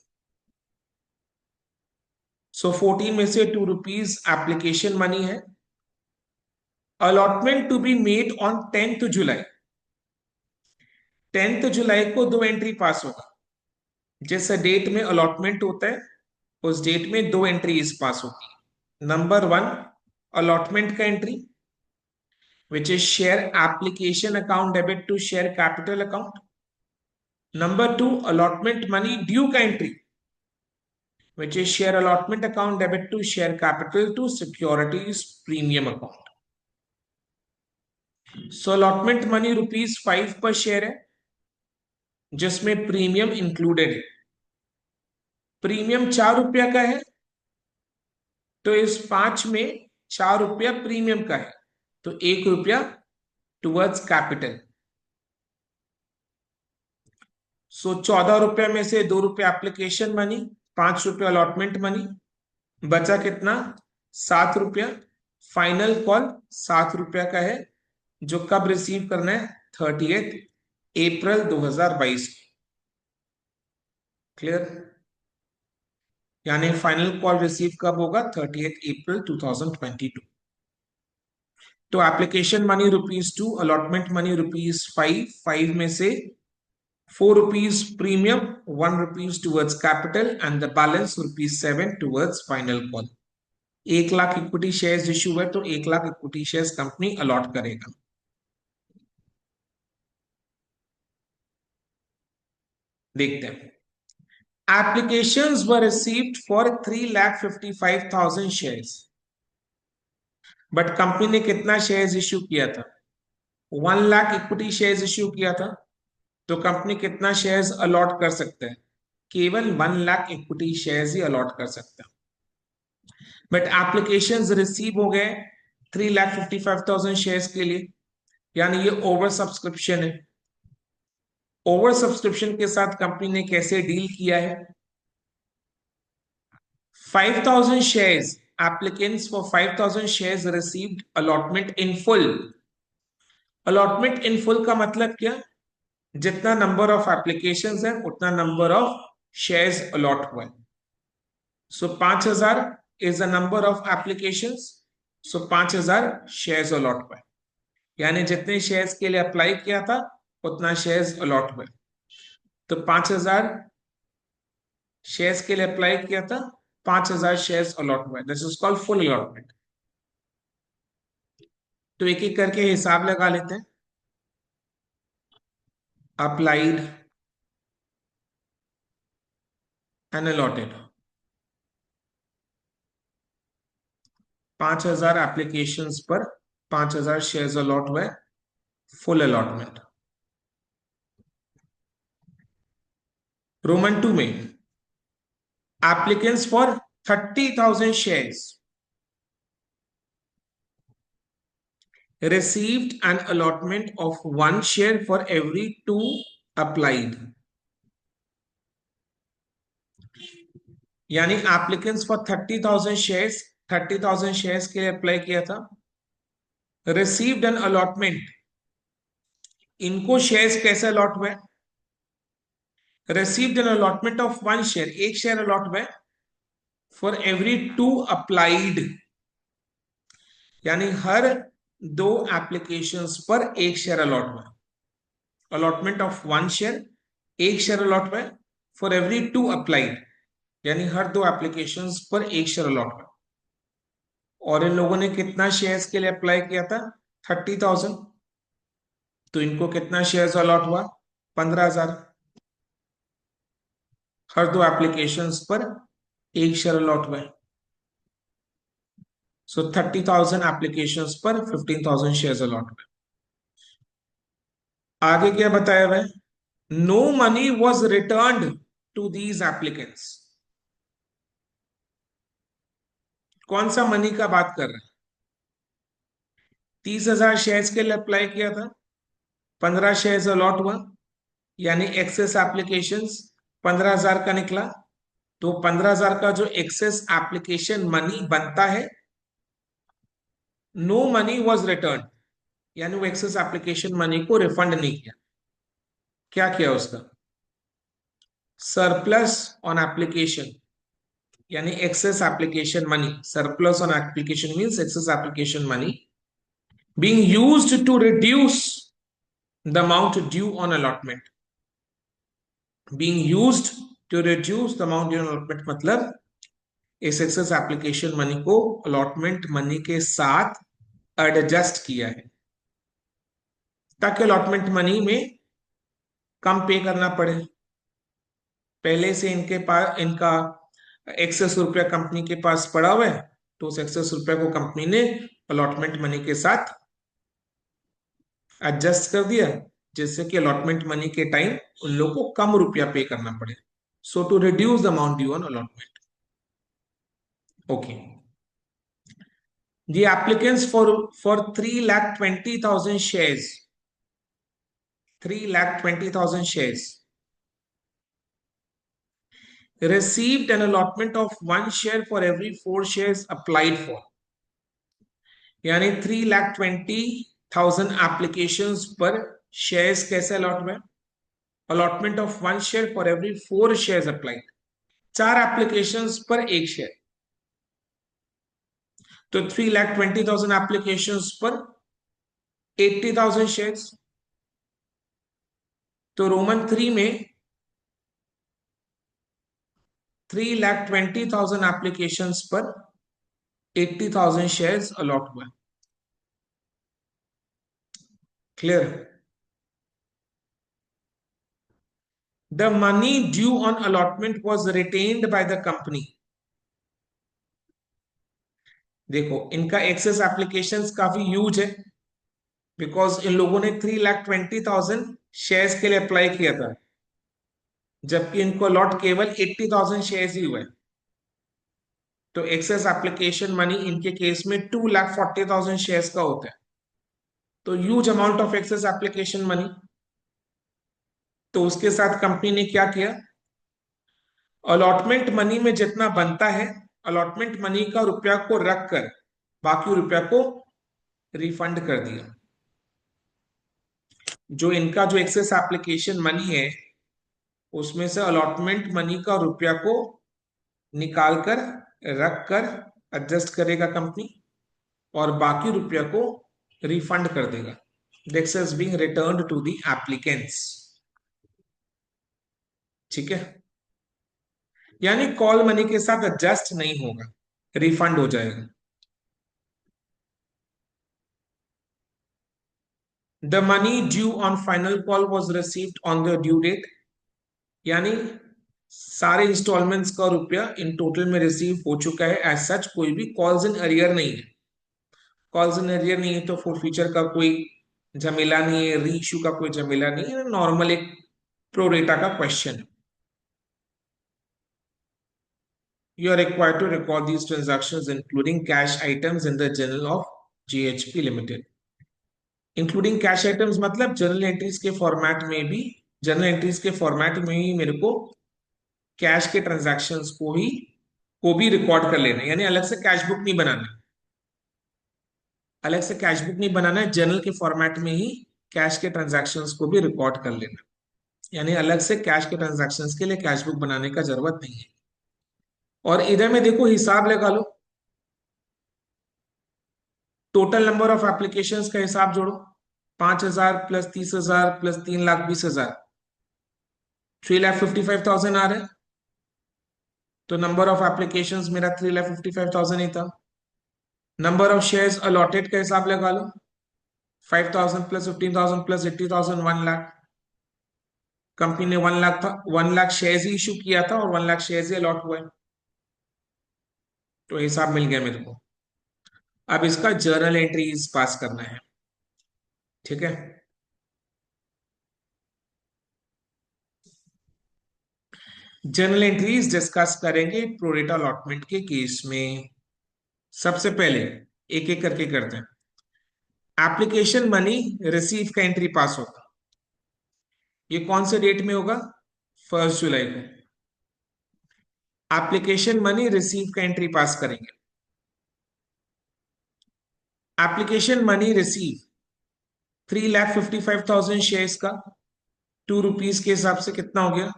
सो 14 में से ₹2 एप्लीकेशन मनी है। Allotment to be made on 10th July, 10th जुलाई को 2 एंट्री पास होगा। जिस डेट में अलॉटमेंट होता है उस डेट में 2 एंट्रीज पास होती है। नंबर 1 अलॉटमेंट का entry which is share application account debit to share capital account. Number 2 allotment money due का entry which is share allotment account debit to share capital to securities premium account. So allotment money ₹5 पर share है जिसमें premium included है। Premium ₹4 का है तो इस 5 में ₹4 प्रीमियम का है तो ₹1 टुवर्ड्स कैपिटल। सो ₹14 में से ₹2 एप्लीकेशन मनी, ₹5 अलॉटमेंट मनी, बचा कितना? ₹7। फाइनल कॉल ₹7 का है जो कब रिसीव करना है? 30 अप्रैल 2022। क्लियर? यानी फाइनल कॉल रिसीव कब होगा? 30 अप्रैल 2022। तो एप्लीकेशन मनी ₹2, अलॉटमेंट मनी ₹5, 5 में से ₹4 premium, ₹1 towards capital and the balance ₹7 towards final call. 1 lakh equity shares issue है तो 1 lakh equity shares company allot करेगा। देखते हैं। Applications were received for 3,55,000 shares, but company ने कितना शेयर्स इश्यू किया था? 1 लाख इक्विटी शेयर्स इश्यू किया था तो कंपनी कितना शेयर्स अलॉट कर सकते हैं? केवल 1 लाख इक्विटी शेयर्स ही अलॉट कर सकते हैं। बट एप्लीकेशंस रिसीव हो गए 3,55,000 शेयर्स के लिए, यानी ये ओवर सब्सक्रिप्शन है। ओवर सब्सक्रिप्शन के साथ कंपनी ने कैसे डील किया है? 5,000 shares, applicants for 5,000 shares received allotment in full. Allotment in full का मतलब क्या? जितना नंबर ऑफ एप्लीकेशंस है उतना नंबर ऑफ शेयर्स अलॉट हुआ है। So 5,000 is the number of applications, so 5,000 shares allot हुआ है। यानी जितने शेयर्स के लिए अप्लाई किया था उतना शेयर्स अलॉट हुआ है। तो 5,000 शेयर्स के लिए अप्लाई किया था, 5,000 शेयर्स अलॉट हुआ है। This is called full allotment. तो एक एक करके हिसाब लगा लेते हैं। अप्लाइड एंड अलॉटेड, 5,000 एप्लीकेशंस पर 5,000 शेयर्स अलॉट हुए, फुल अलॉटमेंट। रोमन 2 में applicants for 30,000 shares received an allotment of 1 share for every 2 applied. यानी एप्लीकेंट्स फॉर 30,000 शेयर्स, 30,000 शेयर्स के लिए अप्लाई किया था, रिसीव्ड एन अलॉटमेंट, इनको शेयर्स कैसे अलॉट हुए? Received an allotment of 1 share, एक शेयर अलॉट हुए फॉर एवरी 2 अप्लाइड, यानी हर 2 एप्लीकेशंस पर एक शेयर अलॉट हुआ। अलॉटमेंट ऑफ 1 शेयर, एक शेयर अलॉट हुआ फॉर एवरी 2 अप्लाइड, यानी हर 2 एप्लीकेशंस पर एक शेयर अलॉट हुआ। और इन लोगों ने कितना शेयर्स के लिए अप्लाई किया था? 30,000। तो इनको कितना शेयर्स अलॉट हुआ? 15,000। हर दो एप्लीकेशंस पर एक शेयर अलॉट हुआ। सो 30,000 एप्लीकेशंस पर 15,000 शेयर्स अलॉट हुए। आगे क्या बताया हुआ है? No money was return to these applicants. कौन सा मनी का बात कर रहे हैं? 30,000 शेयर्स के लिए अप्लाई किया था, 15 शेयर्स अलॉट हुआ, यानी एक्सेस एप्लीकेशंस 15,000 का निकला। तो 15,000 का जो एक्सेस एप्लीकेशन मनी बनता है, नो मनी वॉज रिटर्न, यानी वो एक्सेस एप्लीकेशन मनी को रिफंड नहीं किया। क्या किया उसका? सरप्लस ऑन एप्लीकेशन, यानी excess application money. Surplus on application means excess application money being used to reduce the amount due on allotment. Being used to reduce the amount due on allotment मतलब इस access application money को allotment money के साथ adjust किया है ताकि allotment money में कम पे करना पड़े। पहले से इनके पास इनका एक्सेस रुपया कंपनी के पास पड़ा हुआ है, तो उस एक्सेस रुपया को कंपनी ने अलॉटमेंट मनी के साथ एडजस्ट कर दिया, जिससे कि अलॉटमेंट मनी के टाइम उन लोगों को कम रुपया पे करना पड़े। So to reduce the amount due on allotment. Okay. The applicants for 3,20,000 shares, 3,20,000 shares received an allotment of 1 share for every 4 shares applied for. यानी 3,20,000 एप्लीकेशन पर शेयर्स कैसे अलॉट हुए? Allotment of 1 share for every 4 shares applied. 4 application पर एक share, तो 3,20,000 application पर 80,000 shares. तो Roman 3 में 3,20,000 एप्लीकेशन पर 80,000 शेयर्स अलॉट हुए। Clear? The money due on allotment was retained by the company. देखो इनका एक्सेस एप्लीकेशंस काफी ह्यूज है, बिकॉज इन लोगों ने 3,20,000 शेयर्स के लिए अप्लाई किया था, जबकि इनको अलॉट केवल 80,000 शेयर्स ही हुए। तो एक्सेस एप्लीकेशन मनी इनके केस में 2,40,000 शेयर्स का होता है। तो huge amount of excess application money. तो उसके साथ कंपनी ने क्या किया? अलॉटमेंट मनी में जितना बनता है, अलॉटमेंट मनी का रुपया को रख कर बाकी रुपया को रिफंड कर दिया। जो इनका जो एक्सेस एप्लीकेशन मनी है, उसमें से अलॉटमेंट मनी का रुपया को निकाल कर रख कर एडजस्ट करेगा कंपनी, और बाकी रुपया को रिफंड कर देगा। This is being returned to the applicants. ठीक है, यानी कॉल मनी के साथ एडजस्ट नहीं होगा, रिफंड हो जाएगा। The money due on final call was received on the due date, यानी सारे इंस्टॉलमेंट्स का रुपया इन टोटल में रिसीव हो चुका है। एज सच कोई भी कॉल्स इन अरियर नहीं है। कॉल्स इन अरियर नहीं है तो फॉर फ्यूचर का कोई झमेला नहीं है, री इशू का कोई झमेला नहीं है, नॉर्मल एक प्रोरेटा का क्वेश्चन है। You are required to record these transactions, including cash items, in the journal of GHP Limited. Including cash items मतलब जर्नल एंट्रीज के फॉर्मेट में भी, जर्नल एंट्रीज के फॉर्मेट में ही मेरे को कैश के ट्रांजैक्शंस को भी रिकॉर्ड कर लेना है। यानी अलग से कैश बुक नहीं बनाना, अलग से कैश बुक नहीं बनाना है, जर्नल के फॉर्मेट में ही कैश के ट्रांजैक्शंस को भी रिकॉर्ड कर लेना। यानी अलग से कैश के ट्रांजैक्शंस के लिए कैश बुक बनाने का जरूरत नहीं है। और इधर में देखो हिसाब लगा लो, टोटल नंबर ऑफ एप्लीकेशंस का हिसाब जोड़ो। 5,000 प्लस 30,000 प्लस 3,20,000, 3,55,000 आ रहा है। तो नंबर ऑफ एप्लीकेशंस मेरा 3,55,000 ही था। नंबर ऑफ शेयर्स अलॉटेड का हिसाब लगा लो, 5,000 प्लस 15,000 प्लस 80,000, 1 लाख। कंपनी ने 1 लाख था, 1 लाख शेयर्स ही इशू किया था और 1 लाख शेयर्स ही अलॉट हुए, तो हिसाब मिल गया मेरे को। अब इसका जर्नल एंट्रीज पास करना है, ठीक है। जर्नल एंट्रीज डिस्कस करेंगे प्रोरेटा अलॉटमेंट के केस में। सबसे पहले एक एक करके करते हैं। एप्लीकेशन मनी रिसीव का एंट्री पास होगा, ये कौन से डेट में होगा? 1 जुलाई को एप्लीकेशन मनी रिसीव का एंट्री पास करेंगे। एप्लीकेशन मनी रिसीव 3,55,000 शेयर्स का 2 रुपीज के हिसाब से कितना हो गया?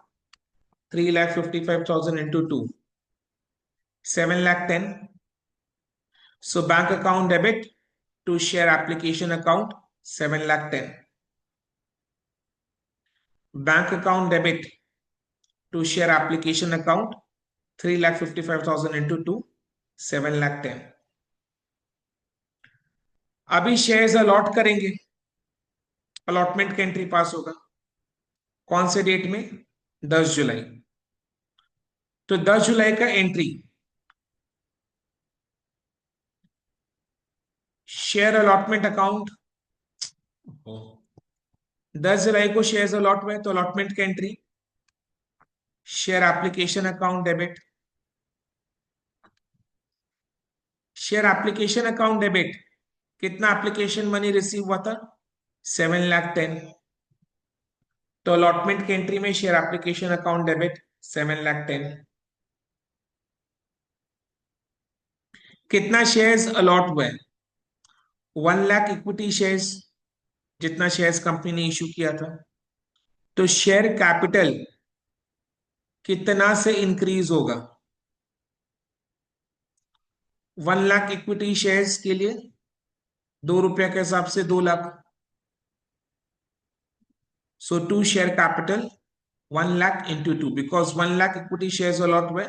3,55,000 into 2, 7,10,000। So bank account debit to share application account 7,10,000। Bank account debit to share application account 3,55,000 into 2, 7,10,000। अभी शेयर्स अलॉट करेंगे, अलॉटमेंट का एंट्री पास होगा कौन से डेट में? 10 जुलाई। तो 10 जुलाई का एंट्री, शेयर अलॉटमेंट अकाउंट, 10 जुलाई को शेयर्स अलॉट हुए तो अलॉटमेंट का entry, share application account debit, share application account debit, कितना एप्लीकेशन मनी रिसीव हुआ था? 7,10,000। तो अलॉटमेंट की एंट्री में शेयर एप्लीकेशन अकाउंट डेबिट 7,10,000। कितना शेयर्स अलॉट हुए? 1 लाख इक्विटी शेयर्स, जितना शेयर्स कंपनी ने इशू किया था। तो शेयर कैपिटल कितना से इंक्रीज होगा? 1 लाख इक्विटी शेयर्स के लिए 2 रुपया के हिसाब से 2 lakh. So to share capital 1 lakh into 2, because 1 lakh equity shares allot हुए,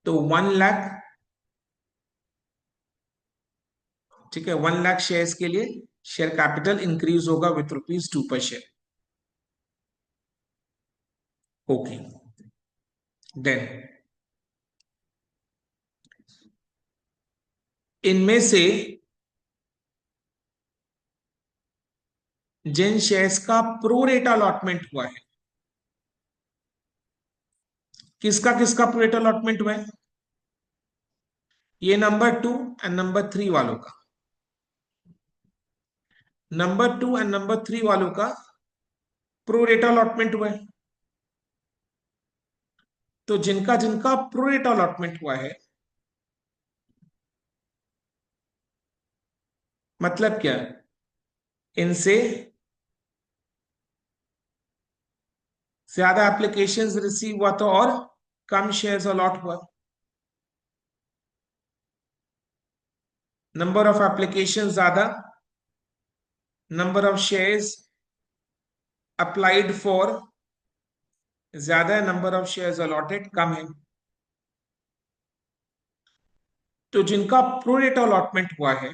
तो 1 लाख, ठीक है, 1 लाख शेयर्स के लिए शेयर कैपिटल इंक्रीज होगा विथ रुपीज 2 पर शेयर। ओके, देन इनमें से जिन शेयर्स का प्रो रेट अलॉटमेंट हुआ है, किसका किसका प्रो रेट अलॉटमेंट हुआ है? ये नंबर 2 एंड नंबर 3 वालों का, नंबर 2 एंड नंबर 3 वालों का प्रो रेट अलॉटमेंट हुआ है। तो जिनका जिनका प्रो रेट अलॉटमेंट हुआ है, मतलब क्या? इनसे ज्यादा एप्लीकेशंस रिसीव हुआ था और कम शेयर्स अलॉट हुआ। नंबर ऑफ एप्लीकेशन ज्यादा, number of shares applied for ज्यादा है, नंबर ऑफ शेयर्स अलॉटेड कम है। तो जिनका प्रो रेट अलॉटमेंट हुआ है,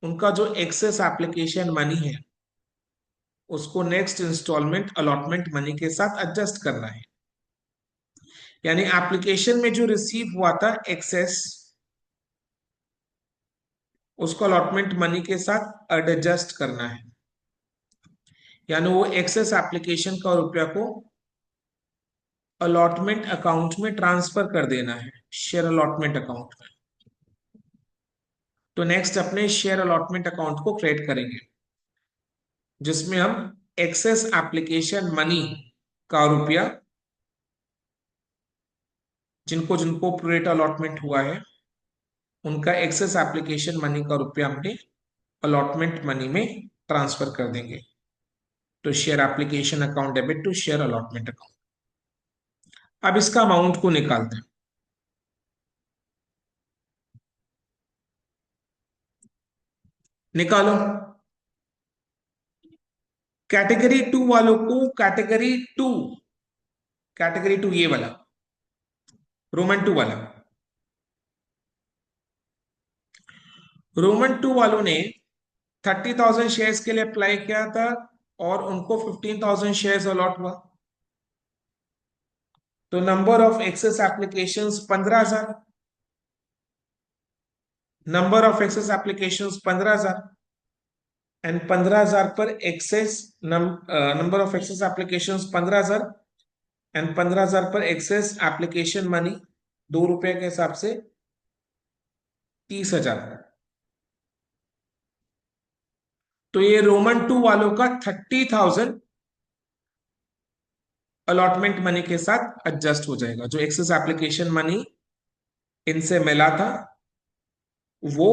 उनका जो एक्सेस एप्लीकेशन मनी है, उसको नेक्स्ट इंस्टॉलमेंट अलॉटमेंट मनी के साथ एडजस्ट करना है। यानी एप्लीकेशन में जो रिसीव हुआ था एक्सेस, उसको अलॉटमेंट मनी के साथ एडजस्ट करना है। यानी वो एक्सेस एप्लीकेशन का रुपया को अलॉटमेंट अकाउंट में ट्रांसफर कर देना है, शेयर अलॉटमेंट अकाउंट में। तो नेक्स्ट अपने शेयर अलॉटमेंट अकाउंट को क्रिएट करेंगे, जिसमें हम एक्सेस एप्लीकेशन मनी का रुपया, जिनको जिनको प्रोरेट अलॉटमेंट हुआ है, उनका एक्सेस एप्लीकेशन मनी का रुपया हमने अलॉटमेंट मनी में ट्रांसफर कर देंगे। तो share application account debit to share allotment account. अब इसका अमाउंट को निकालते हैं। निकालो। कैटेगरी 2 वालों को, कैटेगरी टू ये वाला, रोमन 2 वाला, रोमन टू वालों ने 30,000 शेयर्स के लिए अप्लाई किया था और उनको 15,000 शेयर्स अलॉट हुआ। तो number of excess applications 15,000, number of excess applications 15,000 and 15,000 पर excess number of excess applications 15,000 and 15,000 पर एक्सेस एप्लीकेशन मनी ₹2 के हिसाब से 30,000। तो ये रोमन टू वालों का 30,000 अलॉटमेंट मनी के साथ एडजस्ट हो जाएगा। जो एक्सेस एप्लीकेशन मनी इनसे मिला था वो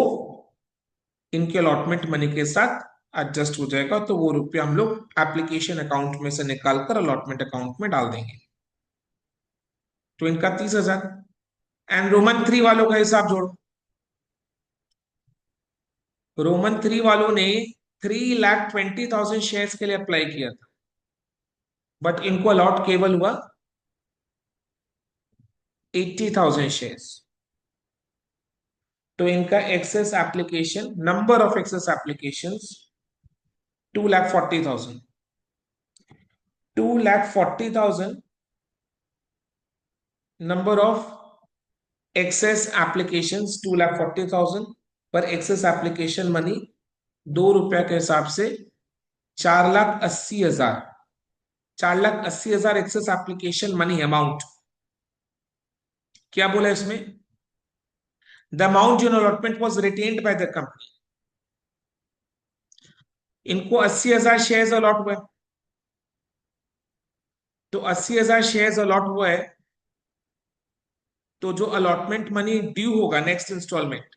इनके अलॉटमेंट मनी के साथ एडजस्ट हो जाएगा। तो वो रुपया हम लोग एप्लीकेशन अकाउंट में से निकालकर अलॉटमेंट अकाउंट में डाल देंगे। तो इनका 30,000। एंड रोमन थ्री वालों का हिसाब जोड़ो। रोमन थ्री वालों ने 3,20,000 शेयर्स के लिए अप्लाई किया था, बट इनको अलॉट केवल हुआ 80,000 शेयर्स। तो इनका excess application number of excess application 2,40,000। 2,40,000 number of excess application 2,40,000 पर एक्सेस एप्लीकेशन मनी ₹2 के हिसाब से 4,80,000। 4,80,000 एक्सेस एप्लीकेशन मनी अमाउंट। क्या बोला इसमें? द अमाउंट जो allotment was retained by the company. इनको 80,000 शेयर्स अलॉट हुए। तो 80,000 शेयर्स अलॉट हुआ है, तो जो अलॉटमेंट मनी ड्यू होगा नेक्स्ट इंस्टॉलमेंट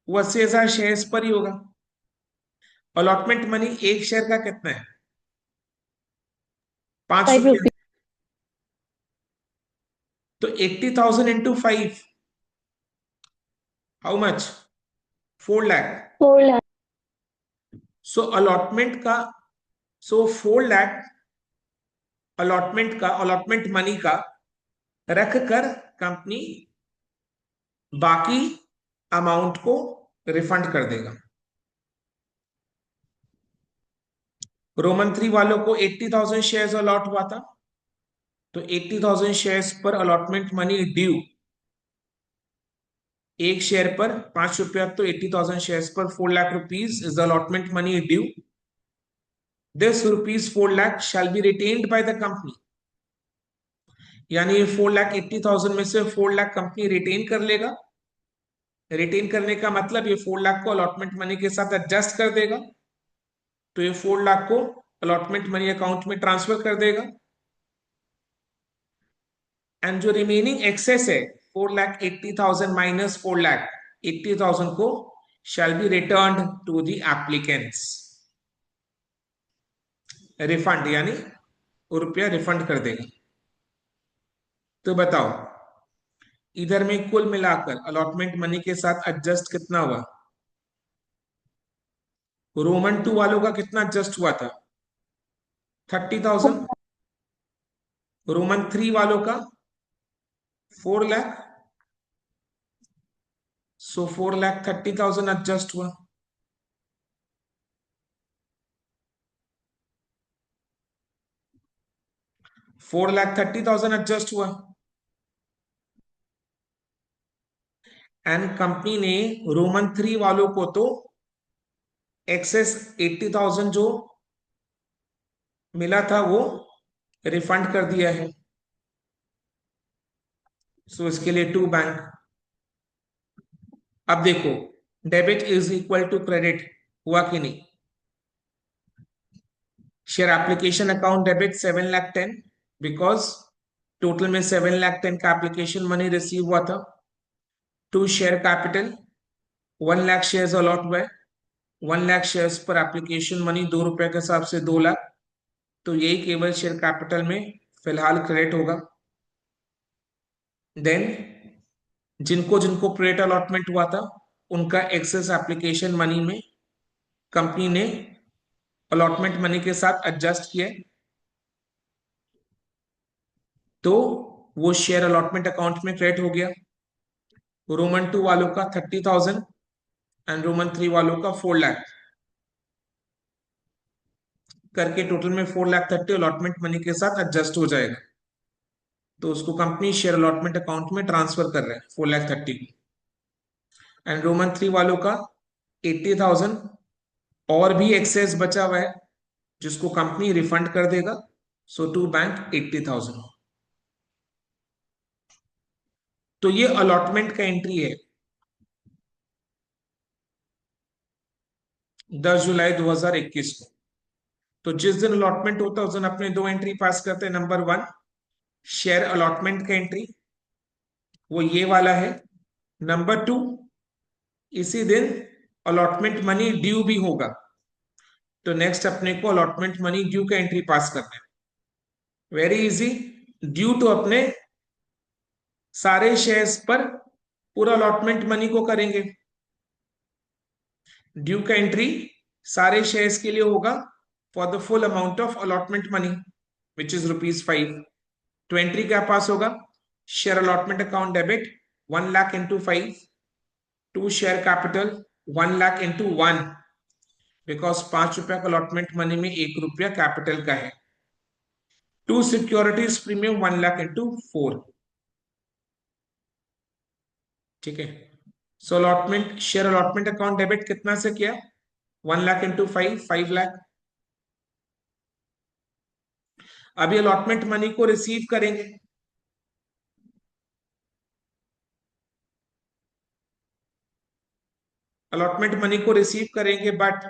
वो 80,000 शेयर्स पर ही होगा। अलॉटमेंट मनी एक शेयर का कितना है? 5 रुपया। ₹5। तो 80,000 into 5, how much? 4 lakh. 4 lakh. So allotment का, सो 4 लाख अलॉटमेंट मनी का रख कर कंपनी बाकी अमाउंट को रिफंड कर देगा। रोमन थ्री वालों को 80,000 शेयर्स अलॉट हुआ था, तो 80,000 शेयर्स पर अलॉटमेंट मनी ड्यू। एक शेयर पर 5 रुपया, तो 80,000 शेयर्स पर 4 lakh rupees is the allotment money due. This ₹4 lakh shall be retained by the company. यानी ये 4,80,000 में से 4 लाख कंपनी रिटेन कर लेगा। रिटेन करने का मतलब ये 4 लाख को अलॉटमेंट मनी के साथ एडजस्ट कर देगा। तो ये 4 लाख को अलॉटमेंट मनी अकाउंट में ट्रांसफर कर देगा। एंड जो रिमेनिंग एक्सेस है 4,80,000 माइनस 4 लाख 80,000 को shall be return to the applicants. Refund यानी रुपया रिफंड कर देगा। तो बताओ इधर में कुल मिलाकर अलॉटमेंट मनी के साथ एडजस्ट कितना हुआ? रोमन टू वालों का कितना एडजस्ट हुआ था? 30,000। रोमन थ्री वालों का 4 लाख। सो 4,30,000 एडजस्ट हुआ। 4,30,000 एडजस्ट हुआ। एंड कंपनी ने रोमन थ्री वालों को तो एक्सेस 80,000 जो मिला था वो रिफंड कर दिया है। सो इसके लिए टू बैंक। अब देखो debit is equal to credit हुआ कि नहीं? Share application account debit 7,10,000 because total में 7,10,000 का एप्लीकेशन मनी रिसीव हुआ था। To share capital 1 lakh share allot हुए। 1 लाख शेयर्स पर एप्लीकेशन मनी ₹2 के हिसाब से 2 लाख। तो यही केवल शेयर कैपिटल में फिलहाल क्रेडिट होगा। देन जिनको जिनको प्रेट अलॉटमेंट हुआ था उनका एक्सेस एप्लीकेशन मनी में कंपनी ने अलॉटमेंट मनी के साथ एडजस्ट किया, तो वो शेयर अलॉटमेंट अकाउंट में क्रेडिट हो गया। रोमन टू वालों का 30,000 एंड रोमन 3 वालों का 4 लाख करके टोटल में 4,30,000 अलॉटमेंट मनी के साथ एडजस्ट हो जाएगा। तो उसको कंपनी शेयर अलॉटमेंट अकाउंट में ट्रांसफर कर रहे हैं 4,30,000 को। एंड रोमन 3 वालों का 80,000 और भी एक्सेस बचा हुआ है जिसको कंपनी रिफंड कर देगा। सो टू बैंक 80,000। तो ये अलॉटमेंट का एंट्री है 10 जुलाई 2021 को। तो जिस दिन अलॉटमेंट होता है उस दिन अपने दो एंट्री पास करते हैं। नंबर 1 शेयर अलॉटमेंट का एंट्री, वो ये वाला है। नंबर 2 इसी दिन अलॉटमेंट मनी ड्यू भी होगा। तो नेक्स्ट अपने को अलॉटमेंट मनी ड्यू का एंट्री पास करना है। Very easy. ड्यू तो अपने सारे शेयर्स पर पूरा अलॉटमेंट मनी को करेंगे। ड्यू का एंट्री सारे शेयर्स के लिए होगा for the full amount of allotment money which is ₹5। तो एंट्री क्या पास होगा? Share allotment account debit 1 lakh into 5 to share capital 1 lakh into 1 because ₹5 का अलॉटमेंट मनी में ₹1 कैपिटल का है। To securities premium 1 lakh into 4। ठीक है। So allotment share allotment account debit कितना से किया? 1 लाख इंटू 5 लाख। अभी अलॉटमेंट मनी को रिसीव करेंगे। अलॉटमेंट मनी को रिसीव करेंगे बट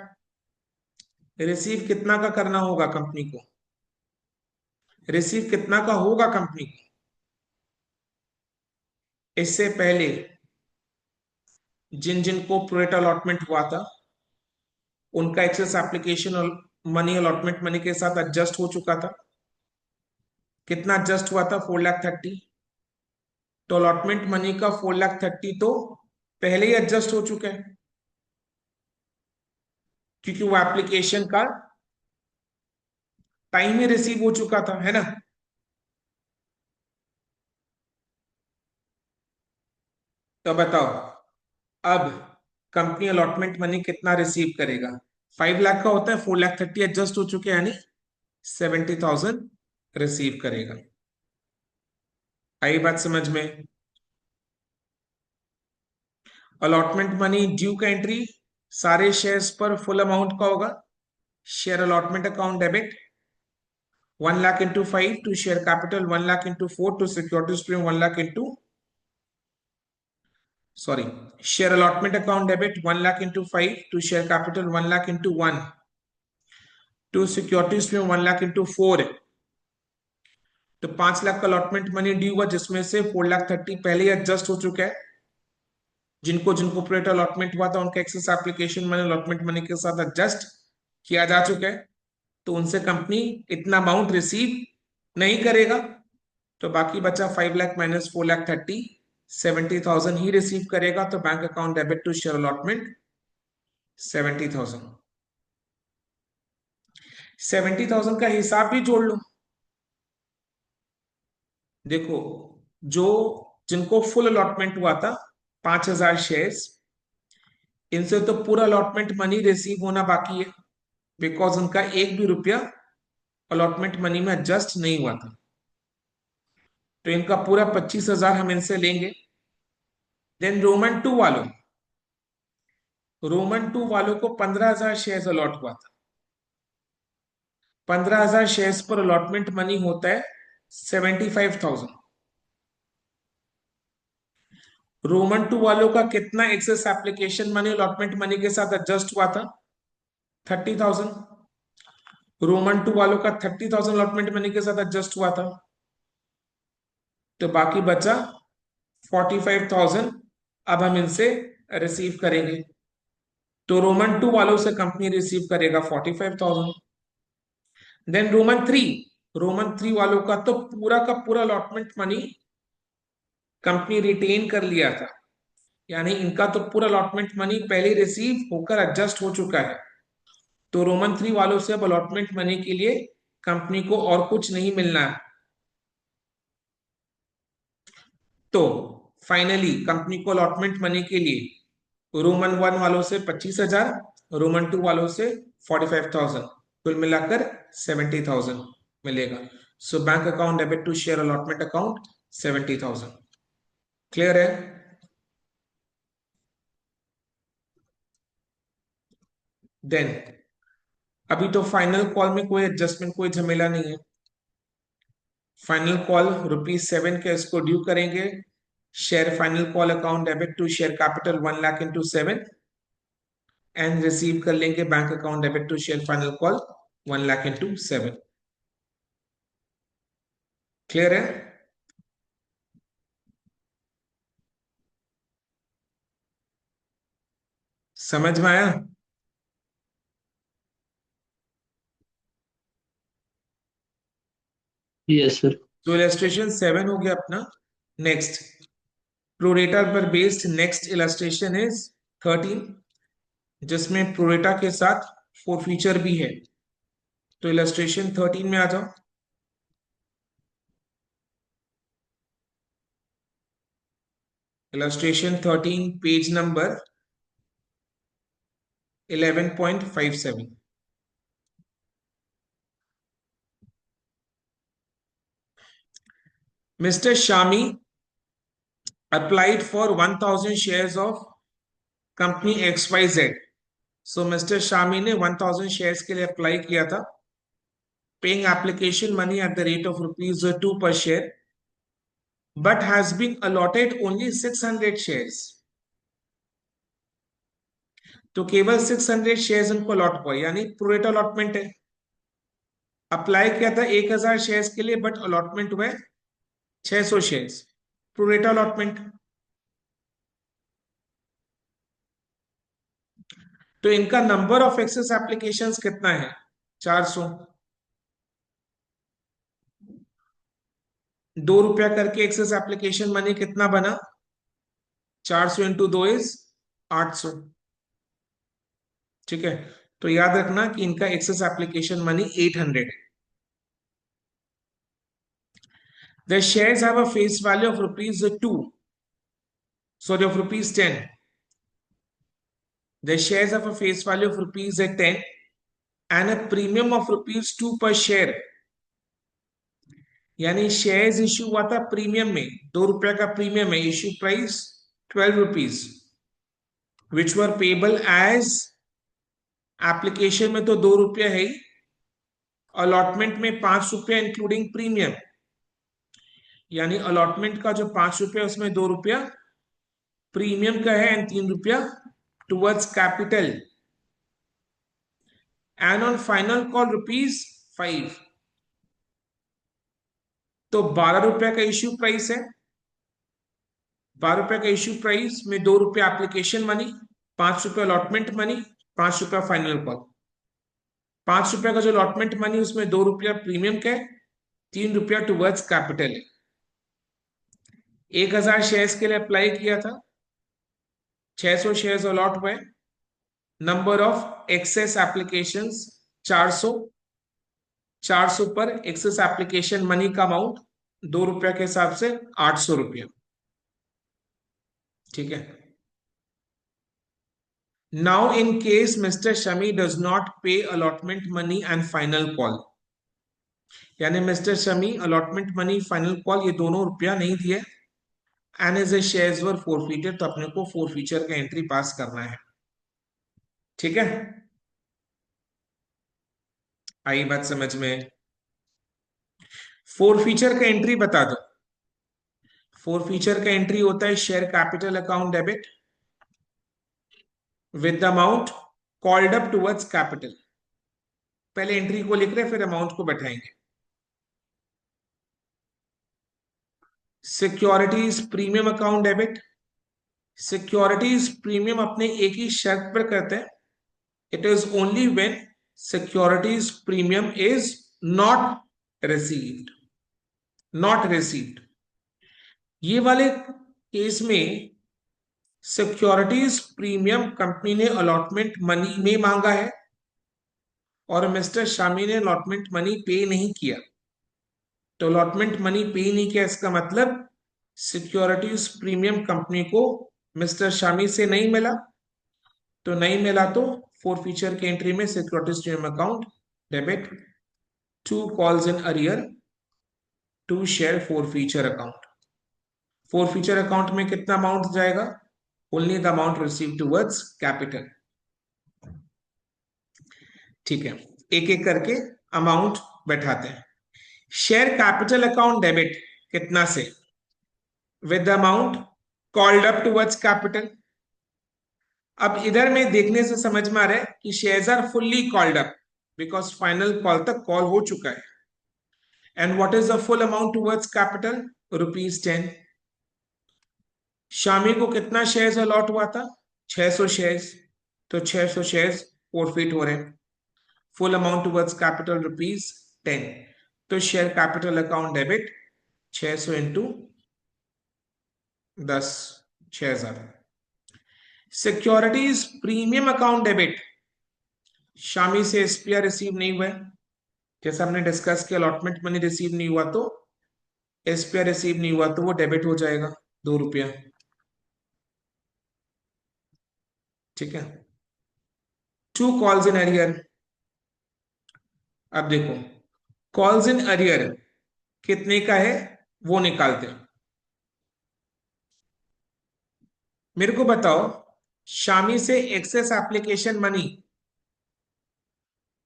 रिसीव कितना का करना होगा कंपनी को? रिसीव कितना का होगा कंपनी को? इससे पहले जिन जिन को प्रोरेट अलॉटमेंट हुआ था उनका एक्सेस एप्लीकेशन और मनी अलॉटमेंट मनी के साथ एडजस्ट हो चुका था। कितना एडजस्ट हुआ था? 4,30,000। तो अलॉटमेंट मनी का 4,30,000 तो पहले ही एडजस्ट हो चुका है क्योंकि वो एप्लीकेशन का टाइम ही रिसीव हो चुका था, है ना। तो बताओ अब कंपनी अलॉटमेंट मनी कितना रिसीव करेगा? 5 लाख का होता है, 4,30,000 एडजस्ट हो चुके हैं यानी 70,000 रिसीव करेगा। आई बात समझ में? अलॉटमेंट मनी ड्यू का एंट्री सारे शेयर्स पर फुल अमाउंट का होगा। Share allotment account debit 1 lakh into 5 to share capital 1 lakh into 4 to securities premium 1 lakh into sorry share allotment account debit 1 lakh into 5 to share capital 1 lakh into 1 to securities premium 1 lakh into 4। तो 5 लाख का allotment money due हुआ जिसमें से 4,30,000 पहले ही adjust हो चुका है। जिनको जिनको प्रोरेट अलॉटमेंट हुआ था उनका excess application money allotment money के साथ एडजस्ट किया जा चुका है। तो उनसे कंपनी इतना अमाउंट रिसीव नहीं करेगा। तो बाकी बचा 5 लाख माइनस 4,30,000 70,000 ही रिसीव करेगा। तो bank account debit to share allotment 70,000। 70,000 का हिसाब भी जोड़ लो। देखो जो जिनको फुल अलॉटमेंट हुआ था 5,000 शेयर्स, इनसे तो पूरा अलॉटमेंट मनी रिसीव होना बाकी है बिकॉज उनका एक भी रुपया अलॉटमेंट मनी में एडजस्ट नहीं हुआ था। तो इनका पूरा 25,000 हम इनसे लेंगे। देन रोमन टू वालों को 15,000 शेयर्स अलॉट हुआ था। 15,000 शेयर्स पर अलॉटमेंट मनी होता है 75,000। रोमन टू वालों का कितना excess application money allotment money के साथ एडजस्ट हुआ था? 30,000। रोमन टू वालों का 30,000 अलॉटमेंट मनी के साथ एडजस्ट हुआ था। तो बाकी बचा 45,000। अब हम इनसे रिसीव करेंगे। तो रोमन टू वालों से कंपनी रिसीव करेगा 45,000। देन रोमन थ्री वालों का तो पूरा का पूरा अलॉटमेंट मनी कंपनी रिटेन कर लिया था यानी इनका तो पूरा अलॉटमेंट मनी पहले रिसीव होकर एडजस्ट हो चुका है। तो रोमन 3 वालों से अब अलॉटमेंट मनी के लिए कंपनी को और कुछ नहीं मिलना है। तो फाइनली कंपनी को अलॉटमेंट मनी के लिए रोमन 1 वालों से 25,000, रोमन 2 वालों से 45,000, कुल मिलाकर 70,000 मिलेगा। So bank account debit to share allotment account 70,000। Clear है? देन अभी तो फाइनल कॉल में कोई एडजस्टमेंट, कोई झमेला नहीं है। फाइनल कॉल ₹7 के इसको ड्यू करेंगे। Share final call account debit to share capital 1 lakh into 7 and receive कर लेंगे bank account debit to share final call 1 lakh into 7। Clear है? समझ में आया? Yes sir. तो इलस्ट्रेशन 7 हो गया अपना। नेक्स्ट प्रोरेटा पर बेस्ड नेक्स्ट इलस्ट्रेशन इज 13, जिसमें प्रोरेटा के साथ फोर फीचर भी है। तो इलस्ट्रेशन 13 में आ जाओ। Illustration 13 page number 11.57। Mr. Shami applied for 1,000 shares of company XYZ. So Mr. Shami ने 1,000 shares के लिए अप्लाई किया था, paying application money at the rate of ₹2 per share, but has been allotted only 600 shares. तो केवल 600 shares उनको allot हुआ, यानी प्रोरेट अलॉटमेंट है। अप्लाई किया था 1,000 शेयर्स के लिए, बट अलॉटमेंट हुए 600 शेयर्स, प्रोरेट अलॉटमेंट। तो इनका नंबर ऑफ एक्सेस एप्लीकेशंस कितना है? 400। ₹2 करके एक्सेस एप्लीकेशन मनी कितना बना? 400 इंटू 2 इज 800। ठीक है, तो याद रखना कि इनका एक्सेस एप्लीकेशन मनी 800 है। The shares have a face value of ₹2, sorry of ₹10। The shares have a face value of ₹10 and a premium of ₹2 per share। यानी शेयर्स इश्यू हुआ था प्रीमियम में, ₹2 का प्रीमियम है, इश्यू प्राइस ₹12, विच वर payable as, application में तो ₹2 है ही, allotment में ₹5 इंक्लूडिंग प्रीमियम, यानी अलॉटमेंट का जो ₹5 उसमें ₹2 प्रीमियम का है and ₹3 towards capital, and on final call ₹5। तो ₹12 का इश्यू प्राइस है, ₹12 का इश्यू प्राइस में ₹2 application money, ₹5 allotment money, ₹5 final call. ₹5 का जो अलॉटमेंट मनी उसमें ₹2 प्रीमियम का है, ₹3 टुवर्ड्स कैपिटल है। 1,000 शेयर्स के लिए अप्लाई किया था, 600 शेयर्स अलॉट हुए। नंबर ऑफ एक्सेस एप्लीकेशंस 400, 400 पर एक्सेस एप्लीकेशन मनी का अमाउंट ₹2 के हिसाब से ₹800। ठीक है। Now, in case Mr. Shami does not pay allotment money and final call, यानी mister Shami allotment money, final call, ये दोनों रुपया नहीं दिए, and as a shares were forfeited, तो अपने को फोरफीचर का एंट्री पास करना है। ठीक है, आई बात समझ में? फोरफीचर का एंट्री बता दो। फोरफीचर का एंट्री होता है share capital account debit with the amount called up towards capital. पहले एंट्री को लिख रहे फिर अमाउंट को बैठाएंगे। Securities premium account debit, securities premium अपने एक ही शर्त पर करते हैं, it is only when securities premium is not received, not received. ये वाले केस में सिक्योरिटीज प्रीमियम कंपनी ने अलॉटमेंट मनी में मांगा है और मिस्टर शामी ने अलॉटमेंट मनी पे नहीं किया। तो अलॉटमेंट मनी पे नहीं किया, इसका मतलब सिक्योरिटीज प्रीमियम कंपनी को मिस्टर शामी से नहीं मिला, तो नहीं मिला तो फोर फीचर के एंट्री में security premium account debit, to calls in arrear, to share forfeiture account. Forfeiture account में कितना अमाउंट जाएगा? Only the amount receive towards capital. ठीक है, एक एक करके अमाउंट बैठाते हैं। शेयर कैपिटल अकाउंट डेबिट कितना से? With the amount called up towards capital. अब इधर में देखने से समझ में आ रहा है कि shares are fully called up because final call तक कॉल हो चुका है। And what is the full amount towards capital? ₹10। Shami को कितना शेयर्स अलॉट हुआ था? 600 शेयर्स। तो 600 शेयर्स फॉरफिट हो रहे हैं। Full amount towards capital ₹10। तो share capital account debit 600 into 10, 6000। Securities premium account debit, Shami से एसपीआर रिसीव नहीं हुआ है, जैसा हमने डिस्कस किया अलॉटमेंट मनी रिसीव नहीं हुआ तो एसपीआर रिसीव नहीं हुआ तो वो डेबिट हो जाएगा ₹2। ठीक है। To calls in arrear. अब देखो कॉल्स इन अरियर कितने का है वो निकालते हैं। मेरे को बताओ, शामी से एक्सेस एप्लीकेशन मनी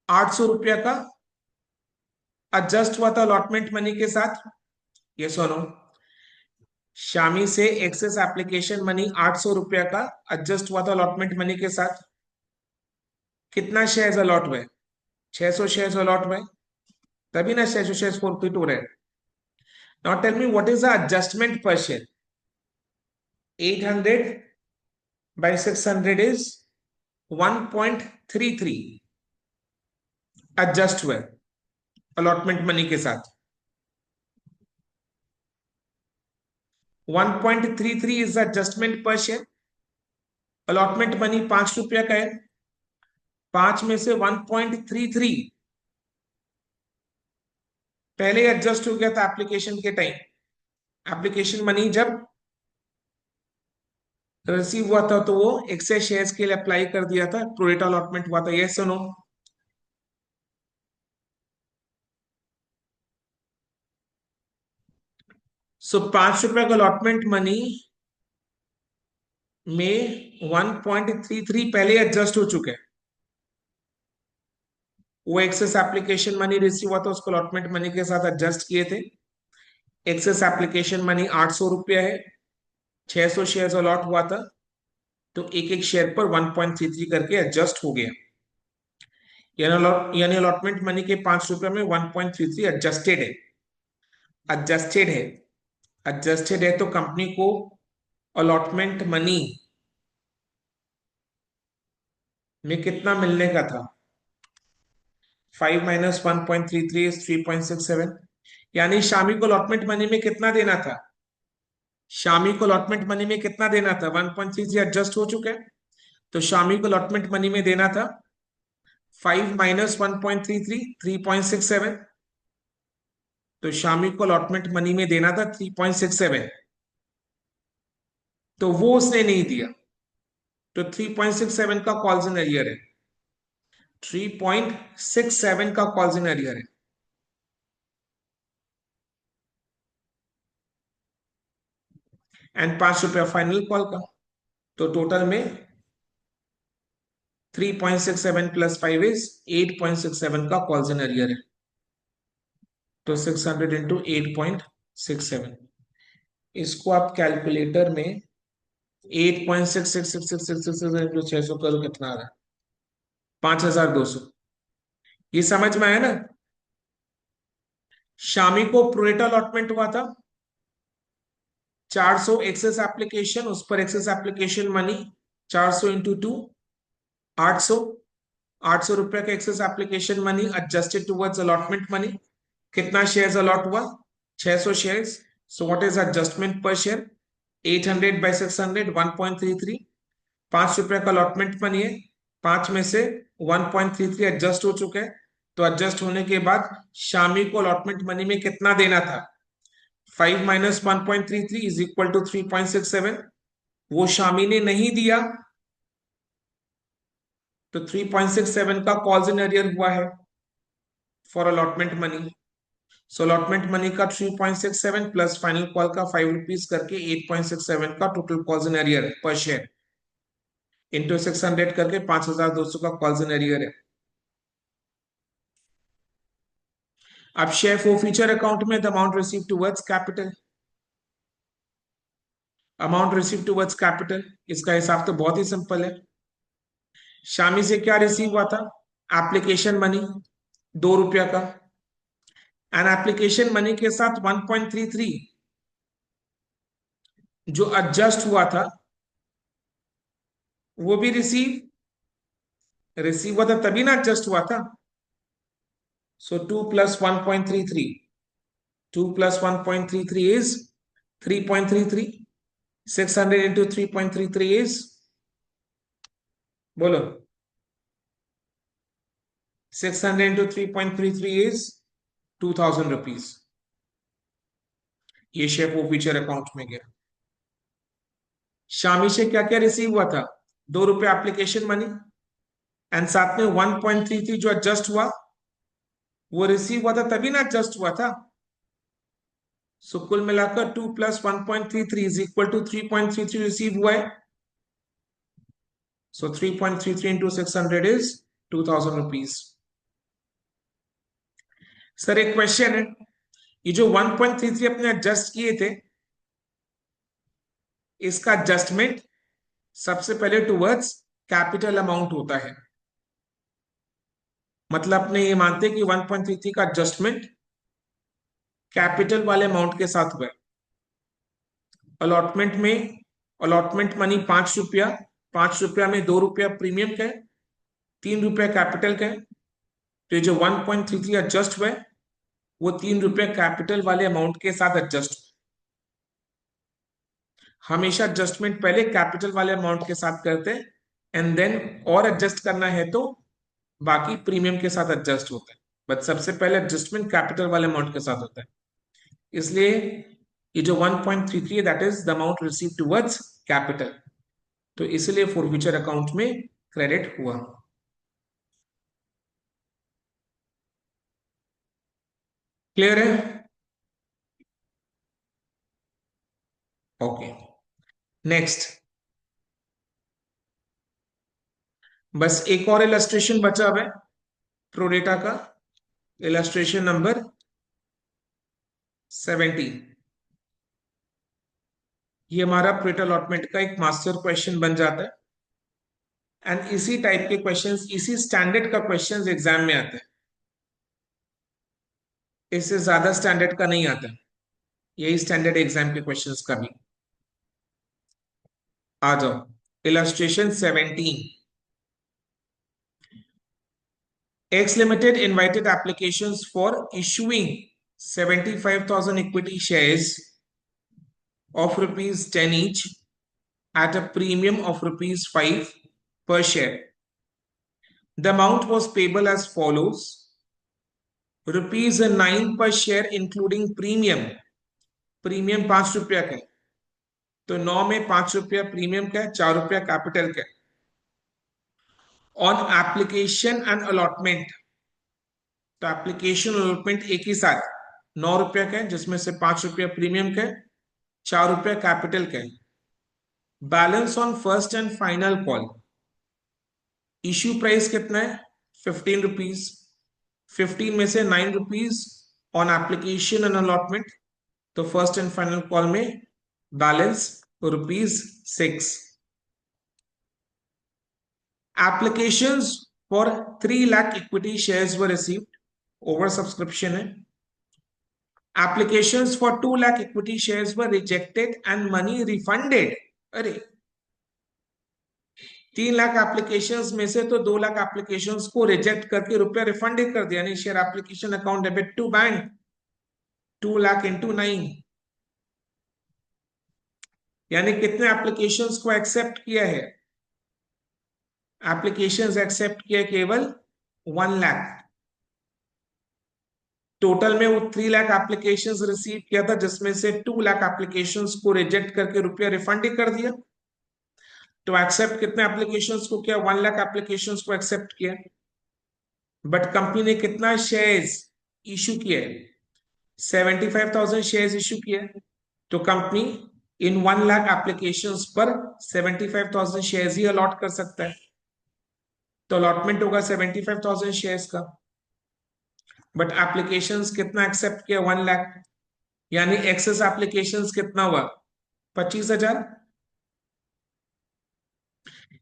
₹800 का एडजस्ट हुआ था अलॉटमेंट मनी के साथ, ये सुनो। शामी से एक्सेस एप्लीकेशन मनी ₹800 का एडजस्ट हुआ था अलॉटमेंट मनी के साथ। कितना शेयर्स अलॉट हुए? 600 शेयर्स अलॉट हुए, तभी ना 600 शेयर्स फॉरफिट हो रहे हैं। Now tell me what is the adjustment per share? 800 by 600 is 1.33 adjust हुए अलॉटमेंट मनी के साथ। 1.33 is adjustment per share. Allotment money ₹5 का है, 5 में से 1.33 पहले एडजस्ट हो गया था एप्लीकेशन के टाइम। एप्लीकेशन मनी जब रिसीव हुआ था तो वो एक्सेस शेयर्स के लिए अप्लाई कर दिया था, प्रोरेटा अलॉटमेंट हुआ था। ये सुनो, सो ₹5 का अलॉटमेंट मनी में 1.33 पहले एडजस्ट हो चुके हैं। वो एक्सेस एप्लीकेशन मनी रिसीव हुआ था, उसको अलॉटमेंट मनी के साथ एडजस्ट किए थे। एक्सेस एप्लीकेशन मनी ₹800 है, 600 शेयर्स अलॉट हुआ था, तो एक एक शेयर पर 1.33 करके एडजस्ट हो गया। यानी अलॉटमेंट मनी के ₹5 में 1.33 एडजस्टेड है। एडजस्टेड है, एडजस्टेड है तो कंपनी को अलॉटमेंट मनी में कितना मिलने का था? 5 माइनस 1.33 इज 3.67। यानी शामी को अलॉटमेंट मनी में कितना देना था? शामी को अलॉटमेंट मनी में कितना देना था? 1.33 एडजस्ट हो चुका है, तो शामी को अलॉटमेंट मनी में देना था 5 माइनस 1.33, 3.67। तो शामी को अलॉटमेंट मनी में देना था 3.67, तो वो उसने नहीं दिया, तो 3.67 का कॉल्स इन अरियर है। 3.67 का कॉल्स इन अरियर है। एंड ₹5 फाइनल कॉल का, तो टोटल में 3.67 प्लस 5 इज 8.67 का कॉल्स इन अरियर है। तो 600 इंटू 8.67, इसको आप कैलकुलेटर में 8.666666 इंटू 600 करो, कितना आ रहा है? 5200। ये समझ में आया ना? शामी को प्रोरेटा अलॉटमेंट हुआ था 400 एक्सेस एप्लीकेशन, उस पर एक्सेस एप्लीकेशन मनी 400 इंटू 2, 800। ₹800 का excess application money adjusted towards allotment money. कितना शेयर्स अलॉट हुआ? 600 shares. So what is adjustment per share? 800 by 600, 1.33। ₹5 का अलॉटमेंट मनी है, 5 में से 1.33 एडजस्ट हो चुका है, तो एडजस्ट होने के बाद शामी को अलॉटमेंट मनी में कितना देना था? 5 माइनस 1.33 इज इक्वल टू 3.67। वो शामी ने नहीं दिया, तो 3.67 का कॉल्स इन एरियर हुआ है for allotment money. So allotment money का 3.67 प्लस फाइनल कॉल का 5 रुपीज करके 8.67 का टोटल कॉल्स इन एरियर पर शेयर इंटू 600 करके 5,200 का कॉल्स इन एरियर है। अब शेयर फॉर फ्यूचर अकाउंट में the amount receive towards capital, amount receive towards capital, इसका हिसाब तो बहुत ही सिंपल है। शामी से क्या रिसीव हुआ था? एप्लीकेशन मनी 2 रुपया का, एंड एप्लीकेशन मनी के साथ 1.33 जो एडजस्ट हुआ था वो भी रिसीव हुआ था, तभी ना एडजस्ट हुआ था। सो 2 plus 1.33, 2 plus 1.33 is 3.33, 600 into 3.33 is, बोलो, 600 into 3.33 is 2,000 रुपीज। ये शेयर फॉर फ्यूचर अकाउंट में गया। शामी से क्या क्या रिसीव हुआ था? 2 रुपया एप्लीकेशन मनी एंड साथ में 1.33 जो एडजस्ट हुआ वो रिसीव हुआ था, तभी ना एडजस्ट हुआ था। सो कुल मिलाकर 2 plus 1.33 is equal to 3.33 receive हुआ है। सो 3.33 into 600 is 2,000 रुपीज। सर एक क्वेश्चन है, ये जो 1.33 अपने एडजस्ट किए थे, इसका एडजस्टमेंट सबसे पहले टुवर्ड्स कैपिटल अमाउंट होता है। मतलब अपने ये मानते हैं कि 1.33 का एडजस्टमेंट कैपिटल वाले अमाउंट के साथ हुआ है। अलॉटमेंट में अलॉटमेंट मनी 5 रुपया, 5 रुपया में 2 रुपया प्रीमियम का है, 3 रुपया कैपिटल का है। तो ये जो 1.33 एडजस्ट हुआ है वो 3 रुपया कैपिटल वाले अमाउंट के साथ एडजस्ट। हमेशा एडजस्टमेंट पहले कैपिटल वाले अमाउंट के साथ करते हैं, एंड देन और एडजस्ट करना है तो बाकी प्रीमियम के साथ एडजस्ट होता है, बट सबसे पहले एडजस्टमेंट कैपिटल वाले अमाउंट के साथ होता है। इसलिए ये जो 1.33 है that is the amount receive towards capital, तो इसलिए फॉर फ्यूचर अकाउंट में क्रेडिट हुआ। क्लियर है? Okay, next. बस एक और इलस्ट्रेशन बचा हुआ है प्रोडेटा का, इलस्ट्रेशन नंबर 17। ये हमारा प्रोडेटा अलॉटमेंट का एक मास्टर क्वेश्चन बन जाता है, एंड इसी टाइप के क्वेश्चंस, इसी स्टैंडर्ड का क्वेश्चंस एग्जाम में आते हैं, इससे ज्यादा स्टैंडर्ड का नहीं आता। यही स्टैंडर्ड एग्जाम के क्वेश्चंस का भी। आ जाओ, illustration 17। X Limited invited applications for issuing 75,000 equity shares of rupees 10 each at a premium of rupees 5 per share. The amount was payable as follows: rupees 9 per share including premium, premium 5 रुपया का है, तो 9 में 5 रुपया premium का है, 4 रुपया capital का है। ऑन एप्लीकेशन एंड अलॉटमेंट, तो एप्लीकेशन अलॉटमेंट एक ही साथ 9 रुपया का है, जिसमें से 5 रुपया प्रीमियम का है, 4 रुपया कैपिटल का है। Balance on first and final call, issue price कितना है? 15 रुपीज। 15 में से 9 rupees on application and allotment, तो फर्स्ट एंड फाइनल कॉल में balance rupees 6। Applications for 3 lakh equity shares were received, over subscription है। Applications for 2 lakh equity shares were rejected and money refunded. अरे 3 lakh applications में से तो 2 लाख एप्लीकेशंस को रिजेक्ट करके रुपया रिफंड ही कर दिया, यानी share application account debit to bank 2 lakh into 9, यानी कितने एप्लीकेशंस को एक्सेप्ट किया है? एप्लीकेशंस एक्सेप्ट किया केवल 1 लाख। टोटल में वो 3 लाख एप्लीकेशंस रिसीव किया था, जिसमें से 2 लाख एप्लीकेशंस को रिजेक्ट करके रुपया रिफंड ही कर दिया। तो एक्सेप्ट कितने एप्लीकेशंस को किया? 1 लाख एप्लीकेशंस को एक्सेप्ट किया। बट कंपनी ने कितना शेयर्स इशू किए? 75,000 शेयर्स इशू किए। तो कंपनी इन 1 लाख एप्लीकेशंस पर 75,000 शेयर्स ही अलॉट कर सकता है। तो अलॉटमेंट होगा 75,000 शेयर्स का। बट एप्लीकेशंस कितना एक्सेप्ट किया? 1 लाख। यानी एक्सेस एप्लीकेशंस कितना हुआ? 25,000।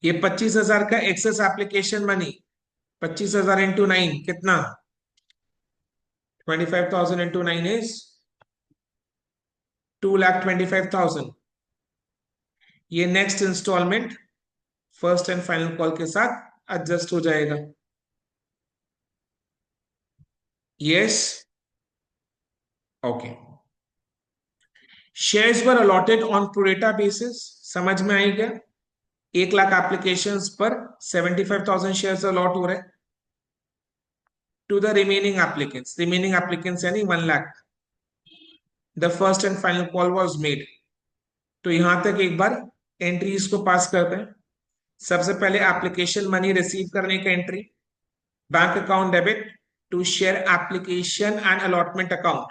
ये 25,000 का एक्सेस एप्लीकेशन मनी, 25,000 इंटू 9 कितना? 25,000 इंटू 9 इज 2,25,000। ये next instalment first and final call के साथ एडजस्ट हो जाएगा। Yes, okay. Shares were allotted on pro rata basis, समझ में आई क्या? 1 लाख एप्लीकेशंस पर 75,000 शेयर्स अलॉट हो रहे हैं to the remaining applicants. Remaining applicants यानी 1 lakh. The first and final call was made. तो यहां तक एक बार एंट्रीज को पास करते हैं। सबसे पहले एप्लीकेशन मनी रिसीव करने का entry, bank account debit to share application and allotment account,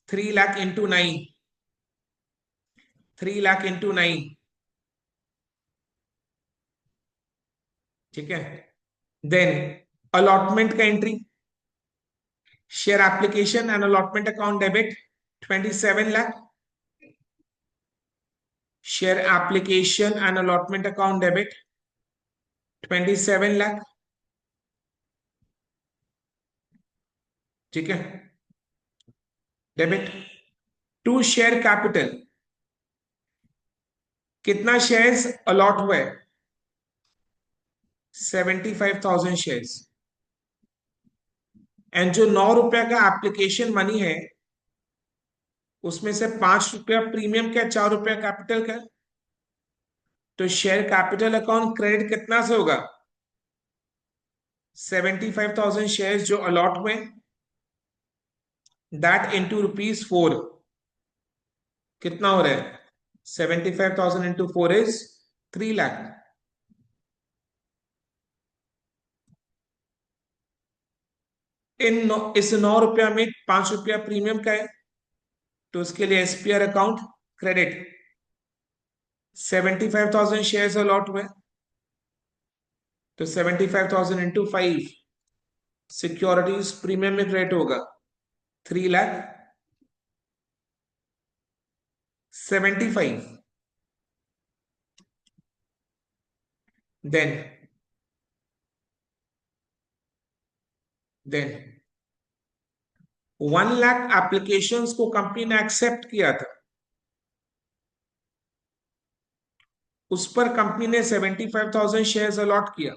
3 lakh into 9, 3 lakh into 9, ठीक है। देन अलॉटमेंट का entry, share application and allotment account debit 27 lakh, share application and allotment account debit 27 lakh, ठीक है, डेबिट। टू शेयर कैपिटल, कितना shares allot हुए? 75,000 shares. And जो 9 रुपया का एप्लीकेशन मनी है उसमें से 5 रुपया प्रीमियम का, 4 रुपया कैपिटल का। तो शेयर कैपिटल अकाउंट क्रेडिट कितना से होगा? 75,000 शेयर्स जो अलॉट हुए, दैट इंटू ₹4 कितना हो रहा है? 75,000 इंटू 4 इज 3 लाख। इस 9 रुपया में 5 रुपया प्रीमियम का है, तो उसके लिए SPR account credit. 75,000 shares allot हुए, तो 75,000 इंटू 5 सिक्योरिटीज प्रीमियम में क्रेडिट होगा 3,75,000। देन देन 1 लाख एप्लीकेशंस को कंपनी ने एक्सेप्ट किया था, उस पर कंपनी ने 75,000 शेयर्स अलॉट किया,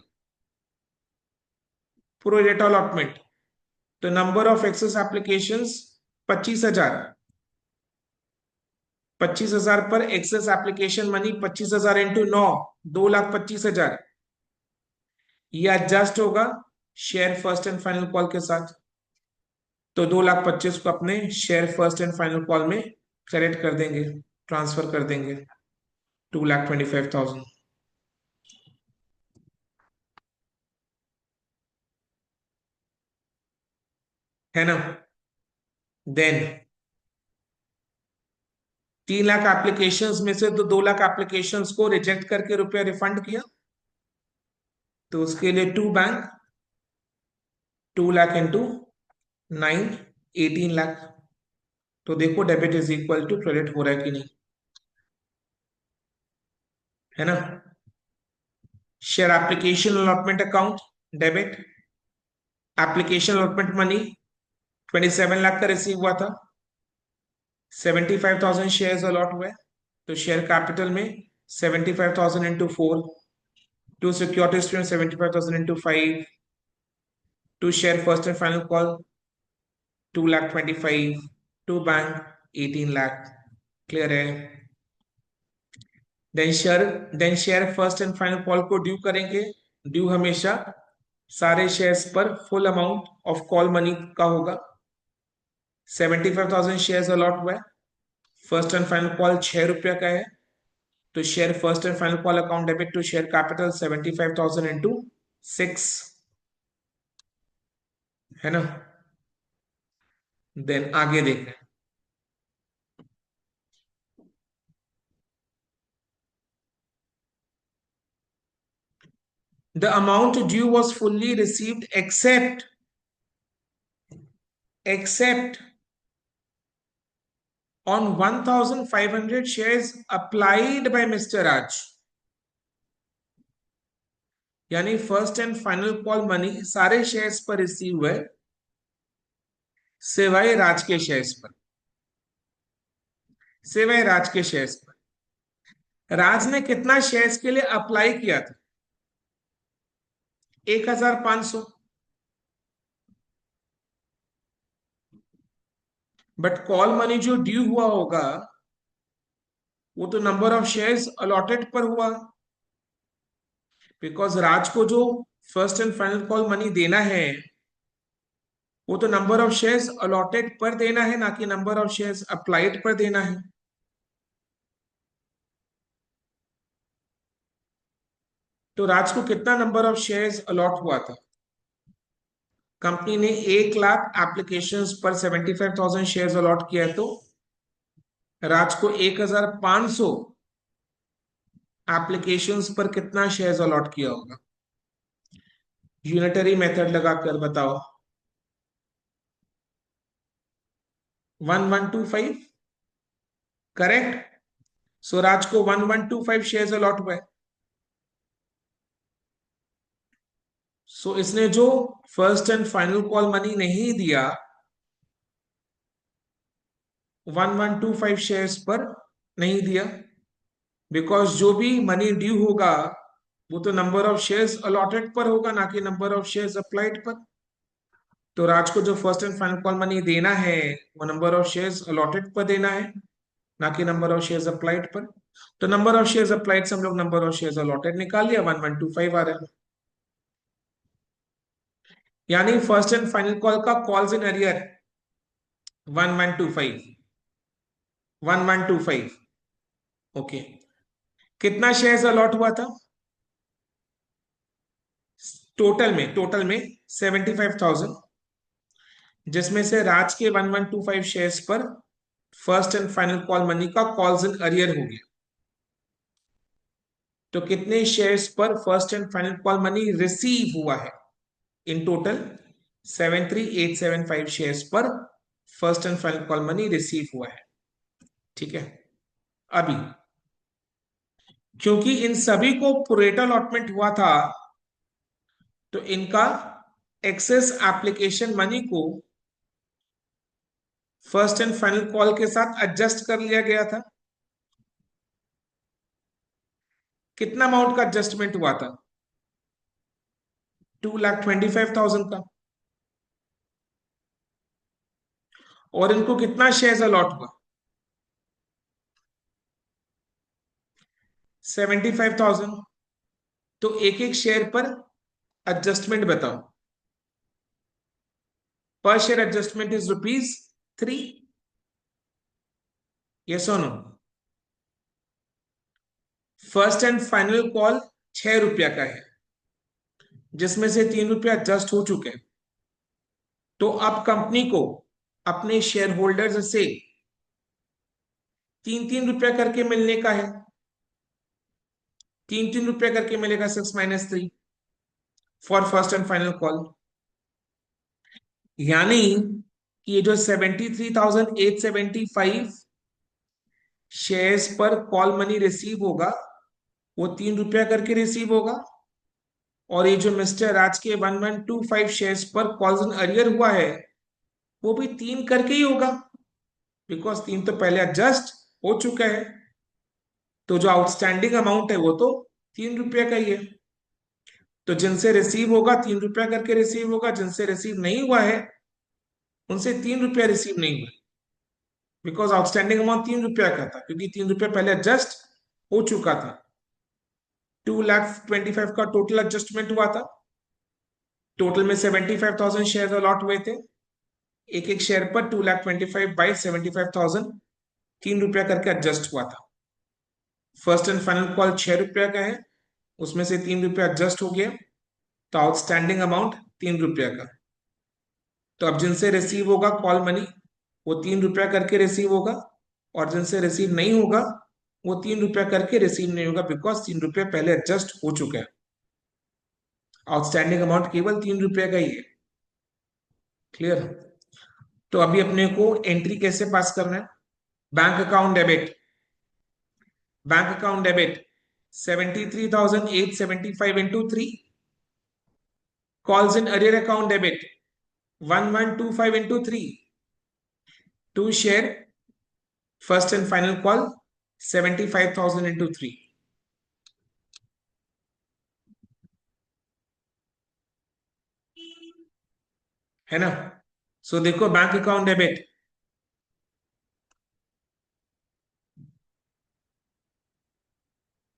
प्रो रेटा अलॉटमेंट। तो नंबर ऑफ एक्सेस एप्लीकेशंस 25,000। 25,000 पर एक्सेस एप्लीकेशन मनी 25,000 इंटू 9, 2,25,000। ये एडजस्ट होगा share first and final call के साथ। तो 2,25,000 को अपने share first and final call में क्रेडिट कर देंगे, ट्रांसफर कर देंगे 2,25,000, है ना। देन 3 लाख एप्लीकेशंस में से तो 2 लाख एप्लीकेशंस को रिजेक्ट करके रुपया रिफंड किया, तो उसके लिए to bank 2 lakh into 9, 18 lakh. तो देखो debit is equal to credit हो रहा है कि नहीं, है ना। Share application allotment account debit, application allotment money 27 lakh का रिसीव हुआ था, 75,000 शेयर्स अलॉट हुए, तो शेयर कैपिटल में 75,000 इंटू 4, टू सिक्योरिटीज में 75,000 into 5, to share first and final call 2,25,000, to bank 18 lakh. Clear है। Then share first and final call को due करेंगे। ड्यू हमेशा सारे शेयर्स पर full amount of call money का होगा। 75,000 शेयर्स अलॉट हुआ है, फर्स्ट एंड फाइनल कॉल 6 रुपया का है, तो share first and final call account debit to share capital 75,000 into 6, है ना। देन आगे देखें, the amount due was fully received except on 1,500 shares applied by Mr. Raj. यानी first and final call money सारे शेयर्स पर receive हुए सिवाय राज के शेयर्स पर, सिवाय राज के शेयर्स पर। राज ने कितना शेयर्स के लिए अप्लाई किया था? 1,500। बट कॉल मनी जो ड्यू हुआ होगा वो तो नंबर ऑफ शेयर्स अलॉटेड पर हुआ, बिकॉज राज को जो first and final call money देना है वो तो नंबर ऑफ शेयर्स अलॉटेड पर देना है, ना कि नंबर ऑफ शेयर्स अप्लाइड पर देना है। तो राज को कितना नंबर ऑफ शेयर्स अलॉट हुआ था? कंपनी ने 1,00,000 एप्लीकेशंस पर 75,000 शेयर्स अलॉट किया है, तो राज को 1,500 एप्लीकेशंस पर कितना शेयर्स अलॉट किया होगा? यूनिटरी मेथड लगाकर बताओ। 1125, करेक्ट। सो राज को 1125 शेयर्स अलॉट हुआ है। सो इसने जो first and final call money नहीं दिया 1125 शेयर्स पर नहीं दिया, बिकॉज जो भी मनी ड्यू होगा वो तो नंबर ऑफ शेयर्स अलॉटेड पर होगा, ना कि नंबर ऑफ शेयर्स अप्लाइड पर। तो राज को जो first and final call money देना है वो नंबर ऑफ शेयर्स अलॉटेड पर देना है, ना कि नंबर ऑफ शेयर्स अप्लाइड पर। तो नंबर ऑफ शेयर्स अप्लाइड से हम लोग नंबर ऑफ शेयर्स अलॉटेड निकाल लिया, 1125 आ रहा है। यानी फर्स्ट एंड फाइनल कॉल का कॉल्स इन अरियर 1125, 1125। ओके, कितना शेयर्स अलॉट हुआ था टोटल में 75,000, जिसमें से राज के 1125 शेयर्स पर first and final call money का कॉल्स इन अरियर हो गया। तो कितने शेयर्स पर first and final call money receive हुआ है? इन टोटल 73,875 शेयर्स पर first and final call money receive हुआ है। ठीक है, अभी क्योंकि इन सभी को प्रोरेटा अलॉटमेंट हुआ था तो इनका एक्सेस एप्लीकेशन मनी को फर्स्ट एंड फाइनल कॉल के साथ एडजस्ट कर लिया गया था। कितना अमाउंट का एडजस्टमेंट हुआ था? 2,25,000 का। और इनको कितना शेयर्स अलॉट हुआ? 75,000। तो एक एक शेयर पर एडजस्टमेंट बताओ। Per share adjustment is ₹3। Yes और no? First and final call ₹6 का है, जिसमें से ₹3 एडजस्ट हो चुके हैं। तो अब कंपनी को अपने शेयर होल्डर्स से ₹3 करके मिलने का है। ₹3 करके मिलेगा, 6 - 3 for first and final call. यानी ये जो 73,875 शेयर्स पर कॉल मनी रिसीव होगा वो ₹3 करके रिसीव होगा, और ये जो मिस्टर राज के 1125 शेयर्स पर कॉल्स इन अरियर हुआ है वो भी 3 करके ही होगा, बिकॉज 3 तो पहले एडजस्ट हो चुका है। तो जो आउटस्टैंडिंग अमाउंट है वो तो ₹3 का ही है। तो जिनसे रिसीव होगा ₹3 करके रिसीव होगा, जिनसे रिसीव नहीं हुआ है उनसे ₹3 रिसीव नहीं हुआ, बिकॉज आउटस्टैंडिंग अमाउंट ₹3 का था, क्योंकि ₹3 पहले एडजस्ट हो चुका था। 2,25,000 का टोटल एडजस्टमेंट हुआ था। टोटल में 75,000 शेयर अलॉट हुए थे। एक एक शेयर पर 2,25,000 बाई 75,000 ₹3 करके एडजस्ट हुआ था। फर्स्ट एंड फाइनल कॉल 6 रुपया का है, उसमें से 3 रुपया एडजस्ट हो गया, तो आउटस्टैंडिंग अमाउंट 3 रुपया का। तो अब जिनसे रिसीव होगा कॉल मनी वो 3 रुपया करके रिसीव होगा, और जिनसे रिसीव नहीं होगा वो 3 रुपया करके रिसीव नहीं होगा, बिकॉज 3 रुपये पहले एडजस्ट हो चुका है। आउटस्टैंडिंग अमाउंट केवल 3 रुपये का ही है। क्लियर? तो अभी अपने को एंट्री कैसे पास करना है? Bank account debit, bank account debit 73,875 into 3, calls in arrear account debit 1125 into 3, to share first and final call 75,000 into 3, है ना? सो देखो bank account debit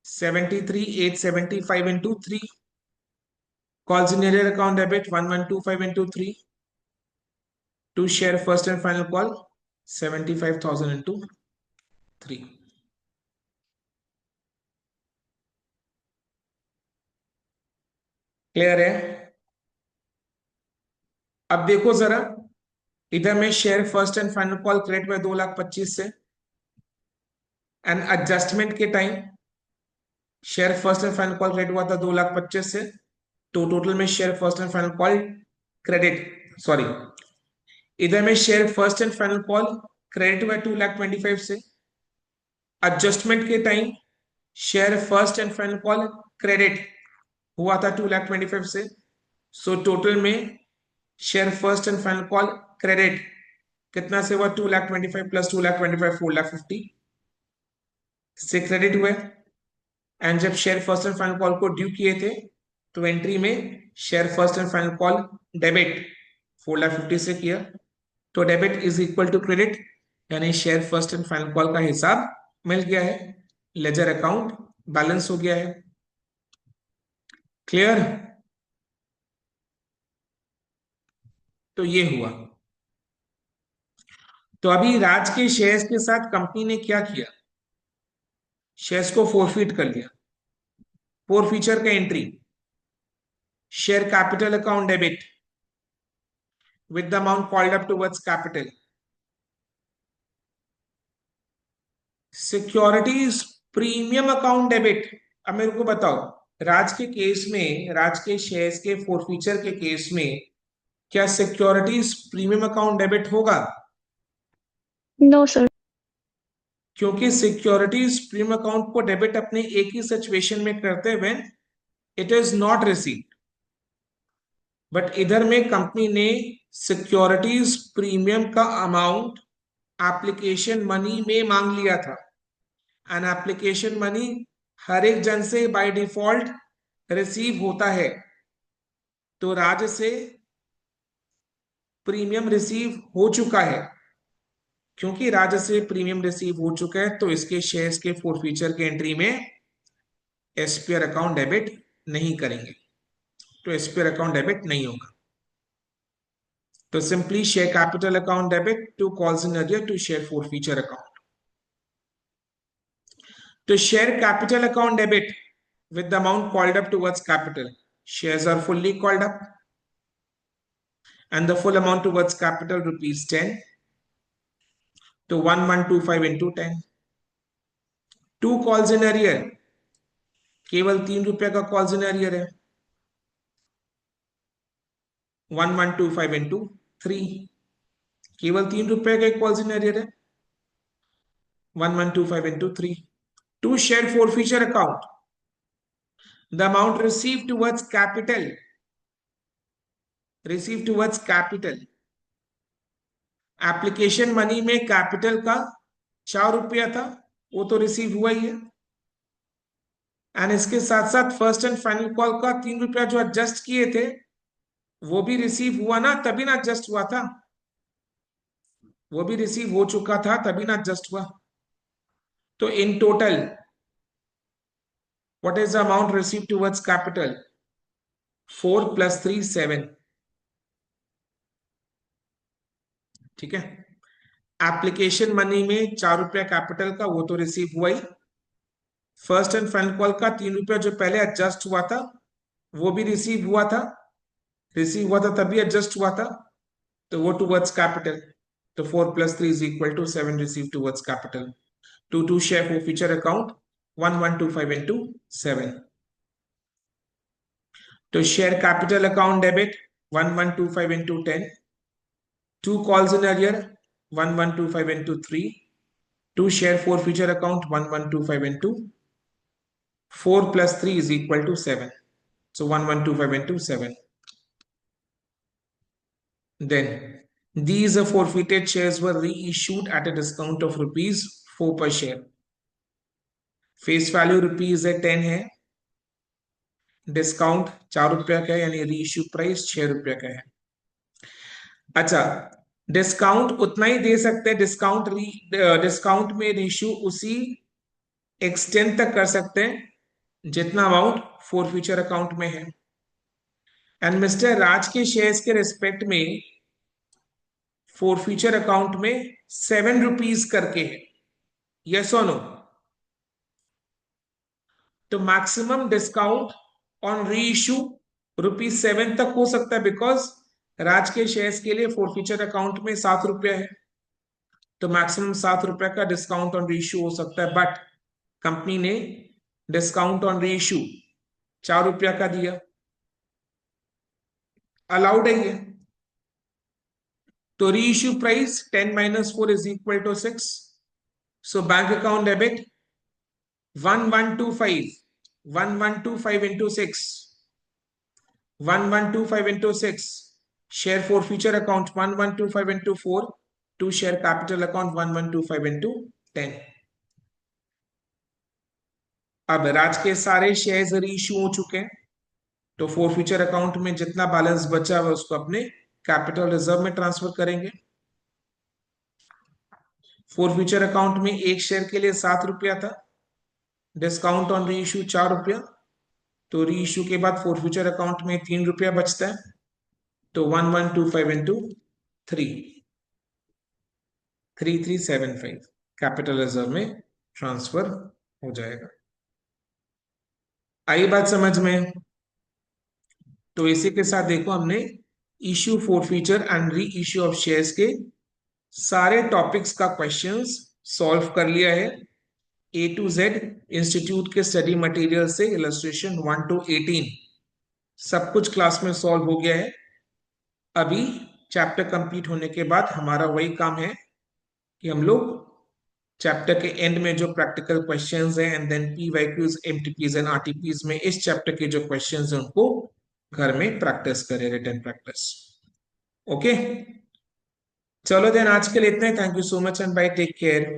73,875 into 3, calls in arrear account debit 1125 into 3, to share first and final call 75,000 into 3। Clear है? अब देखो जरा, इधर में share first and final call credit में 2,25,000 से, एंड एडजस्टमेंट के time share first and final call credit हुआ था 2,25,000 से, तो टोटल में share first and final call credit, sorry, इधर में share first and final call credit हुआ 2,25,000 से, एडजस्टमेंट के time share first and final call credit हुआ था 2,25,000 से। सो टोटल में share first and final call credit कितना से हुआ? 2,25,000 प्लस 2,25,000 4,50,000 से क्रेडिट हुए। एंड जब share first and final call को ड्यू किए थे तो एंट्री में share first and final call debit 4,50,000 से किया, तो debit is equal to credit, यानी share first and final call का हिसाब मिल गया है, लेजर अकाउंट बैलेंस हो गया है। क्लियर? तो ये हुआ। तो अभी राज के शेयर्स के साथ कंपनी ने क्या किया? शेयर्स को फोरफीट कर लिया। फोर फीचर का entry, share capital account debit with the amount called up towards capital, securities premium account debit. अब मेरे को बताओ, राज के केस में, राज के शेयर्स के फोरफीचर के केस में क्या सिक्योरिटीज प्रीमियम अकाउंट डेबिट होगा? No sir. क्योंकि सिक्योरिटीज प्रीमियम अकाउंट को डेबिट अपने एक ही सिचुएशन में करते हैं when it is not received, but इधर में कंपनी ने सिक्योरिटीज प्रीमियम का अमाउंट एप्लीकेशन मनी में मांग लिया था, एंड एप्लीकेशन मनी हर एक जन से बाय डिफॉल्ट रिसीव होता है, तो राज से प्रीमियम रिसीव हो चुका है। क्योंकि राज से प्रीमियम रिसीव हो चुका है तो इसके शेयर्स के फोरफीचर के एंट्री में एसपीआर अकाउंट डेबिट नहीं करेंगे, तो एसपीआर अकाउंट डेबिट नहीं होगा। तो simply share capital account debit to calls in arrear to share forfeiture account. तो share capital account debit with the amount called up towards capital, shares are fully called up and the full amount towards capital rupees 10, to 1125 into 10, to calls in arrear, केवल 3 रुपए का calls in arrear है, 1125 into 3, केवल 3 रुपए का calls in arrear है, 1125 into 3, to share forfeiture account, the amount received towards capital, received towards capital, application money में capital का 4 रुपया था, वो तो रिसीव हुआ ही है, एंड इसके साथ साथ फर्स्ट एंड फाइनल कॉल का 3 रुपया जो एडजस्ट किए थे वो भी रिसीव हुआ ना, तभी ना एडजस्ट हुआ था, वो भी रिसीव हो चुका था तभी ना एडजस्ट हुआ। तो in total what is the amount receive towards capital? 4 + 3 7, ठीक है। एप्लीकेशन मनी में 4 रुपया कैपिटल का वो तो रिसीव हुआ ही, फर्स्ट एंड फाइनल कॉल का 3 रुपया जो पहले एडजस्ट हुआ था वो भी रिसीव हुआ था, तभी एडजस्ट हुआ था, तो वो टूवर्ड्स कैपिटल। तो 4 + 3 = 7 receive towards capital. 2 share for future account 1125 into 7. To share capital account debit 1125 into 10. 2 calls in arrear 1125 into 3. 2 share for future account 1125 into 4 + 3 = 7. So 1125 into 7. Then these forfeited shares were reissued at a discount of ₹4 per share. Face value ₹10 है, discount 4 रुपया का है, यानी reissue price 6 रुपया का है। अच्छा, discount उतना ही दे सकते हैं, डिस्काउंट में रीइश्यू उसी एक्सटेंट तक कर सकते हैं जितना अमाउंट फॉर फ्यूचर अकाउंट में है। एंड मिस्टर राज के शेयर्स के रिस्पेक्ट में फॉर फ्यूचर अकाउंट में 7 रुपीज करके है, यस और नो? तो मैक्सिमम डिस्काउंट ऑन रीइश्यू ₹7 तक हो सकता है, बिकॉज राज के शेयर्स के लिए फॉर फ्यूचर अकाउंट में 7 रुपया है, तो मैक्सिमम 7 रुपया का डिस्काउंट ऑन रीइश्यू हो सकता है। बट कंपनी ने डिस्काउंट ऑन रीइश्यू 4 रुपया का दिया, अलाउड है ये। तो reissue price 10 - 4 = 6। So bank account debit 1125 into 6, 1125 into 6, share for future account 1125 into 4, to share capital account 1125 into 10। अब राज के सारे शेयर्स रीइश्यू हो चुके हैं, तो फॉर फ्यूचर अकाउंट में जितना बैलेंस बचा हुआ उसको अपने कैपिटल रिजर्व में ट्रांसफर करेंगे। फॉर फ्यूचर अकाउंट में एक शेयर के लिए 7 रुपया था, डिस्काउंट ऑन रीइश्यू 4 रुपया, तो रीइश्यू के बाद फॉर फ्यूचर अकाउंट में 3 रुपया बचता है, तो 1125 into 3, 3375 कैपिटल रिजर्व में ट्रांसफर हो जाएगा। आई बात समझ में? तो इसी के साथ देखो हमने issue for future and re issue of shares के सारे टॉपिक्स का क्वेश्चंस सॉल्व कर लिया है, A to Z इंस्टीट्यूट के स्टडी मटेरियल से इलस्ट्रेशन 1 to 18 सब कुछ क्लास में सॉल्व हो गया है। अभी चैप्टर कंप्लीट होने के बाद हमारा वही काम है कि हम लोग चैप्टर के एंड में जो प्रैक्टिकल क्वेश्चंस हैं and then PYQs, MTPs and RTPs में इस चैप्टर के जो क्वेश्चंस हैं उनको घर में प्रैक्टिस करें, रिटन प्रैक्टिस। ओके, चलो देन आज के लिए इतना ही। Thank you so much and bye, take care.